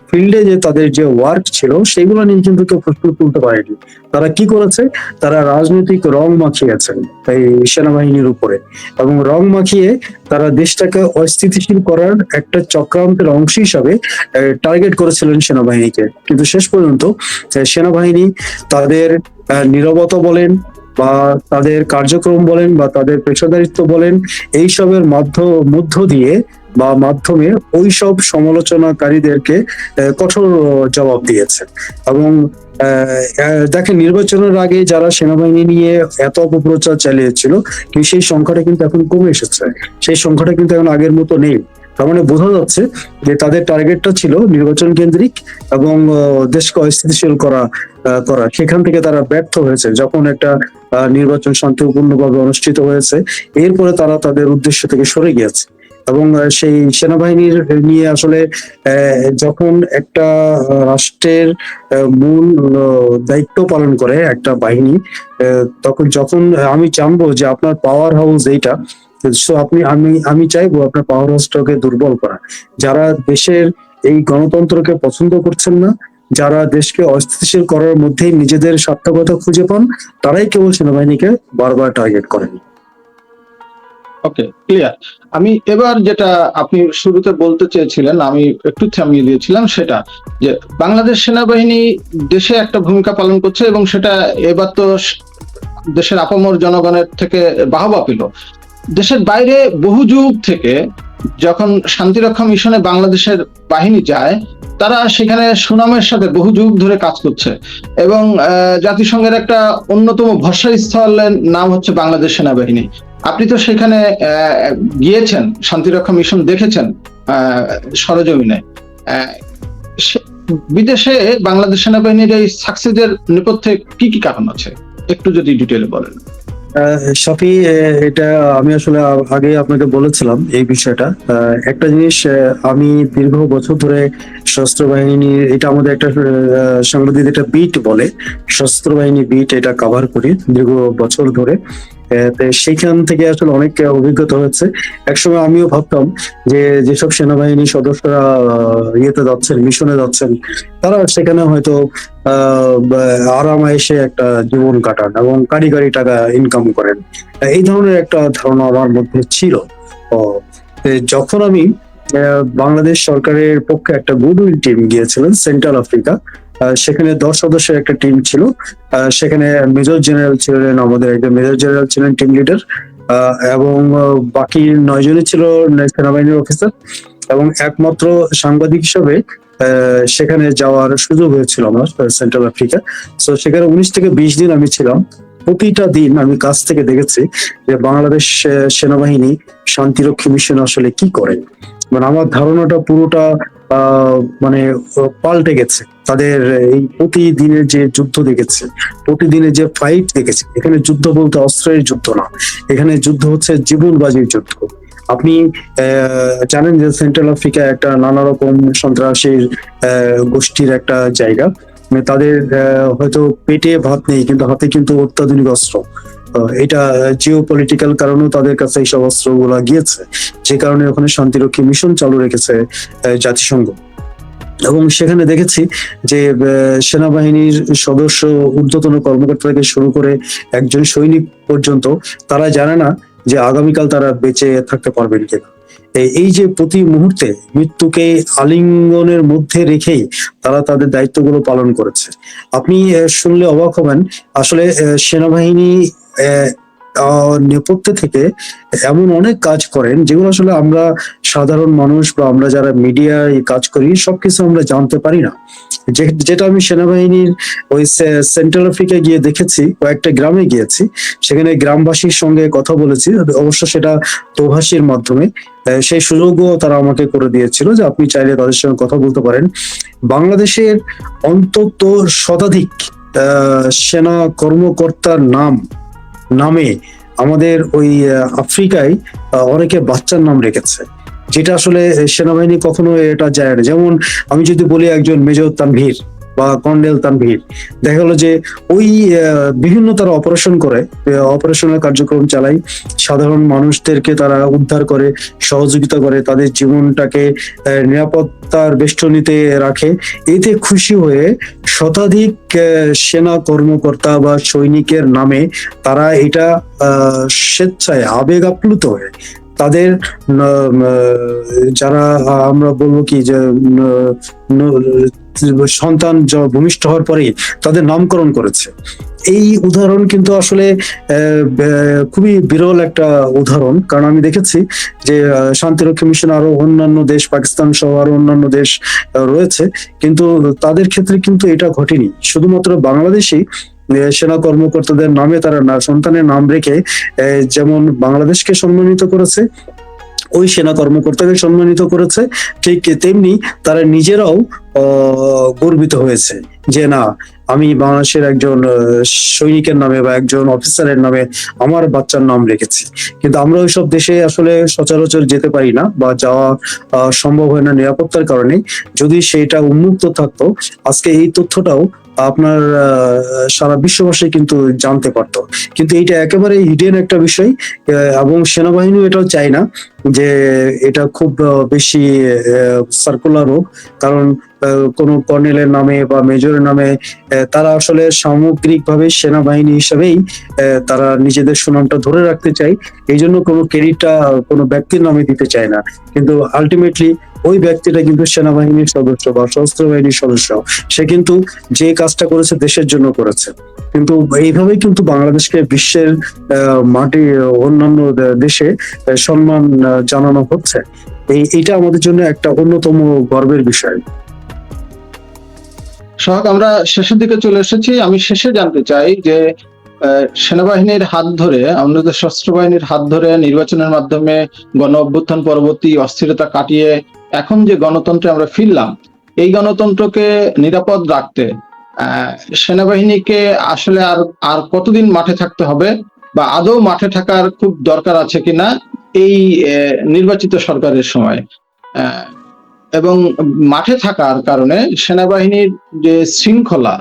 ফিল্ডে যে তাদের যে ওয়ার্ক ছিল, সেগুলো নিয়ে কিন্তু কেউ প্রশ্ন তুলতে পারেনি। তারা কি করেছে? তারা রাজনৈতিক রং মাখিয়েছেন এই সেনাবাহিনীর উপরে, এবং রং মাখিয়ে তারা দেশটাকে অস্থিতিশীল করার একটা চক্রান্তের অংশ হিসাবে টার্গেট করেছিলেন সেনাবাহিনীকে। কিন্তু শেষ পর্যন্ত সেনাবাহিনী তাদের নীরবতা বলেন বা তাদের কার্যক্রম বলেন বা তাদের পেশাদারিত্ব বলেন, এইসবের মধ্য দিয়ে বা মাধ্যমে ওইসব সমালোচনাকারীদেরকে কঠোর জবাব দিয়েছে। এবং দেখেন, নির্বাচনের আগে যারা সেনাবাহিনী নিয়ে এত অপপ্রচার চালিয়েছিল, কিন্তু সেই সংখ্যাটা কিন্তু এখন কমে এসেছে। সেই সংখ্যাটা কিন্তু এখন আগের মতো নেই। তার মানে বোঝা যাচ্ছে যে তাদের টার্গেটটা ছিল নির্বাচন কেন্দ্রিক এবং দেশকে অস্থিতিশীল করা। সেখান থেকে তারা ব্যর্থ হয়েছে। যখন একটা নির্বাচন শান্তিপূর্ণভাবে অনুষ্ঠিত হয়েছে, এরপরে তারা তাদের উদ্দেশ্য থেকে সরে গিয়েছে। এবং সেই সেনাবাহিনীর নিয়ে আসলে যখন একটা রাষ্ট্রের মূল দায়িত্ব পালন করে একটা বাহিনী, যখন আমি জানবো যে আপনার পাওয়ার হাউস এইটা, আমি চাইবো আপনার পাওয়ার হাউসটাকে দুর্বল করা। যারা দেশের এই গণতন্ত্রকে পছন্দ করছেন না, যারা দেশকে অস্থিতিশীল করার মধ্যেই নিজেদের সার্থকতা খুঁজে পান, তারাই কেবল সেনাবাহিনীকে বারবার টার্গেট করেন। ওকে, ক্লিয়ার। আমি এবার যেটা আপনি শুরুতে বলতে চেয়েছিলেন, আমি একটু থামিয়ে দিয়েছিলাম, সেটা যে বাংলাদেশ সেনাবাহিনী দেশে একটা ভূমিকা পালন করছে এবং সেটা এবার তো দেশের আপামর জনগণের থেকে বাহবা পেল। দেশের বাইরে বহু যুগ থেকে যখন শান্তিরক্ষা মিশনে বাংলাদেশের বাহিনী যায়, তারা সেখানে সুনামের সাথে বহু যুগ ধরে কাজ করছে এবং জাতিসংঘের একটা অন্যতম ভরসাস্থলের নাম হচ্ছে বাংলাদেশ সেনাবাহিনী। আপনি তো সেখানে গিয়েছেন, শান্তিরক্ষা মিশন দেখেছেন সরজমিনে। বিদেশে বাংলাদেশ সেনাবাহিনীর এই সাকসেসের নেপথ্যে কি কি কারণ আছে, একটু যদি ডিটেলে বলেন। শফি, এটা আমি আসলে আগে আপনাকে বলেছিলাম এই বিষয়টা। একটা জিনিস, আমি দীর্ঘ বছর ধরে সশস্ত্র বাহিনী, এটা আমাদের একটা সাংবাদিক একটা বিট বলে, সশস্ত্র বাহিনী বিট, এটা কভার করি দীর্ঘ বছর ধরে। তো সেইখান থেকে আসলে অনেক অভিজ্ঞতা হয়েছে। একসময় আমিও ভাবতাম যে যেসব সেনাবাহিনী সদস্যরা ইয়েতে যাচ্ছেন, মিশনে যাচ্ছেন, তারা সেখানে হয়তো আরামায়েশে একটা জীবন কাটান এবং কারি কারি টাকা ইনকাম করেন, এই ধরনের একটা ধারণা আমার মধ্যে ছিল। ও, যখন আমি বাংলাদেশ সরকারের পক্ষে একটা গুডউইল টিম গিয়েছিলেন সেন্ট্রাল আফ্রিকা, সেখানে 10 সদস্যের একটা টিম ছিল। সেখানে মেজর জেনারেল ছিলেন, আমাদের একজন মেজর জেনারেল ছিলেন টিম লিডার, এবং বাকি 9 জনই ছিল সেনাবাহিনীর অফিসার, এবং একমাত্র সাংবাদিক হিসেবে সেখানে যাওয়ার সুযোগ হয়েছিল আমার সেন্ট্রাল আফ্রিকা। তো সেখানে 19 থেকে 20 দিন আমি ছিলাম। প্রতিটা দিন আমি কাছ থেকে দেখেছি যে বাংলাদেশ সেনাবাহিনী শান্তিরক্ষী মিশন আসলে কি করে। মানে আমার ধারণাটা পুরোটা মানে পাল্টে গেছে। তাদের এই প্রতিদিনের যে যুদ্ধ দেখেছে, প্রতিদিনের যে ফাইট দেখেছে, এখানে যুদ্ধ বলতে অস্ত্রের যুদ্ধ না, এখানে যুদ্ধ হচ্ছে জীবন বাজির যুদ্ধ। আপনি জানেন যে সেন্ট্রাল আফ্রিকা একটা নানা রকম সন্ত্রাসীর গোষ্ঠীর একটা জায়গা। মানে তাদের হয়তো পেটে ভাত নেই, কিন্তু হাতে কিন্তু অত্যাধুনিক অস্ত্র। এটা জিও পলিটিক্যাল কারণেও তাদের কাছে এইসব অস্ত্র গুলা গিয়েছে, যে কারণে ওখানে শান্তিরক্ষী মিশন চালু রেখেছে জাতিসংঘ। এবং সেখানে দেখেছি যে সেনাবাহিনীর সদস্য, ঊর্ধ্বতন কর্মকর্তা থেকে শুরু করে একজন সৈনিক পর্যন্ত, তারা জানে না যে আগামীকাল তারা বেঁচে থাকতে পারবেন কিনা। এই যে প্রতি মুহূর্তে মৃত্যুকে আলিঙ্গনের মধ্যে রেখেই তারা তাদের দায়িত্বগুলো পালন করেছে। আপনি শুনলে অবাক হবেন, আসলে সেনাবাহিনী নেপথ্যে থেকে এমন অনেক কাজ করেন যেগুলো আসলে আমরা সাধারণ মানুষ বা আমরা যারা মিডিয়ায় কাজ করি সবকিছু আমরা জানতে পারি না। যেটা আমি সেনাবাহিনীর ওই সেন্ট্রাল আফ্রিকায় গিয়ে দেখেছি, কয়েকটা গ্রামে গিয়েছি, সেখানে গ্রামবাসীর সঙ্গে কথা বলেছি, অবশ্য সেটা প্রভাষীর মাধ্যমে। সেই সুযোগও তারা আমাকে করে দিয়েছিল যে আপনি চাইলে তাদের সঙ্গে কথা বলতে পারেন। বাংলাদেশের অন্তত শতাধিক সেনা কর্মকর্তার নামে আমাদের ওই আফ্রিকায় অনেকে বাচ্চার নাম রেখেছে, যেটা আসলে সেনাবাহিনী কখনো এটা যায় না। যেমন আমি যদি বলি একজন মেজর তানভীর বা কর্নেল তানভীর, দেখা গেলো যে ওই বিভিন্ন তারা অপারেশন করে, অপারেশনাল কার্যক্রম চালায়, সাধারণ মানুষদেরকে তারা উদ্ধার করে, সহযোগিতা করে, তাদের জীবনটাকে নিরাপত্তার বেষ্টনীতে রাখে। এতে খুশি হয়ে শতাধিক সেনা কর্মকর্তা বা সৈনিকের নামে তারা এটা স্বেচ্ছায় আবেগ আপ্লুত হয়ে তাদের যারা আমরা বলবো কি যে সন্তান ভূমিষ্ঠ হওয়ার পরে তাদের নামকরণ করেছে। এই উদাহরণ কিন্তু আসলে খুবই বিরল একটা উদাহরণ, কারণ আমি দেখেছি যে শান্তিরক্ষী মিশন আরো অন্যান্য দেশ, পাকিস্তান সহ আরো অন্যান্য দেশ রয়েছে, কিন্তু তাদের ক্ষেত্রে কিন্তু এটা ঘটেনি। শুধুমাত্র বাংলাদেশই সেনা কর্মকর্তাদের নামে তারা সন্তানের নাম রেখে যেমন বাংলাদেশকে সম্মানিত করেছে, ওই সেনা কর্মকর্তাকে সম্মানিত করেছে, ঠিক তেমনি তারা নিজেরাও গর্বিত হয়েছে যে না, আমি বাংলাদেশের একজন সৈনিকের নামে বা একজন অফিসারের নামে আমার বাচ্চার নাম রেখেছি। কিন্তু আমরা ওইসব দেশে আসলে সচরাচর যেতে পারি না বা যাওয়া সম্ভব হয় না নিরাপত্তার কারণে। যদি সেটা উন্মুক্ত থাকতো, আজকে এই তথ্যটাও আপনার সারা বিশ্ববাসী কিন্তু জানতে পারতো। কিন্তু এটা একেবারে হিডেন একটা বিষয়, এবং সেনাবাহিনী এটাও চায় না যে এটা খুব বেশি সার্কুলার হোক, কারণ কোনো কর্নেলের নামে বা মেজরের নামে তারা আসলে সামগ্রিকভাবে সেনাবাহিনী হিসেবেই তারা নিজেদের সুনামটা ধরে রাখতে চায়। এই জন্য কোনো ক্রেডিটটা কোনো ব্যক্তির নামে দিতে চায় না, কিন্তু আলটিমেটলি ওই ব্যক্তিটা কিন্তু সেনাবাহিনীর সদস্য বা সশস্ত্র বাহিনীর সদস্য, সে কিন্তু যে কাজটা করেছে দেশের জন্য করেছে। কিন্তু এইভাবেই কিন্তু বাংলাদেশকে বিশ্বের মাটি অন্যান্য দেশে সম্মান জানানো হচ্ছে। এইটা আমাদের জন্য একটা অন্যতম গর্বের বিষয়। সোহাগ, আমরা শেষের দিকে চলে এসেছি। আমি শেষে জানতে চাই যে সেনাবাহিনীর হাত ধরে, আমাদের সশস্ত্র বাহিনীর হাত ধরে নির্বাচনের মাধ্যমে গণ অভ্যুত্থান পরবর্তী অস্থিরতা কাটিয়ে এখন যে গণতন্ত্রে আমরা ফিরলাম, এই গণতন্ত্রকে নিরাপদ রাখতে সেনাবাহিনীকে আসলে আর কতদিন মাঠে থাকতে হবে, বা আদৌ মাঠে থাকার খুব দরকার আছে কিনা এই নির্বাচিত সরকারের সময়, এবং মাঠে থাকার কারণে সেনাবাহিনীর যে শৃঙ্খলা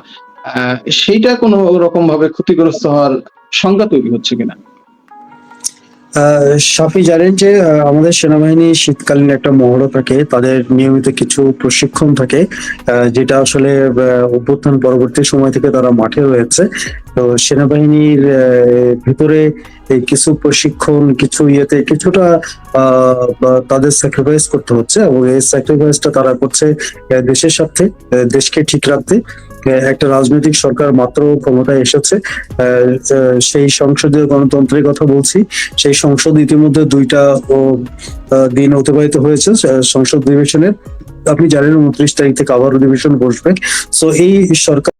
সেইটা কোনো রকম ভাবে ক্ষতিগ্রস্ত হওয়ার সংখ্যা তৈরি হচ্ছে কিনা? সাফি, জানেন যে আমাদের সেনাবাহিনী শীতকালীন একটা মহড়া থাকে, তাদের নিয়মিত কিছু প্রশিক্ষণ থাকে, যেটা আসলে অভ্যুত্থান পরবর্তী সময় থেকে তারা মাঠে রয়েছে। তো সেনাবাহিনীর ভিতরে এই কিছু প্রশিক্ষণ, কিছু ইয়েতে কিছুটা তাদের স্যাক্রিফাইস করতে হচ্ছে, এবং এই স্যাক্রিফাইসটা তারা করছে দেশের স্বার্থে, দেশকে ঠিক রাখতে। একটা রাজনৈতিক সরকার মাত্র ক্ষমতায় এসেছে, সেই সংসদীয় গণতন্ত্রের কথা বলছি। সেই সংসদ ইতিমধ্যে 2টা দিন অতিবাহিত হয়েছে সংসদ অধিবেশনের। আপনি জানেন 29 তারিখ থেকে আবার অধিবেশন বসবে। সো এই সরকার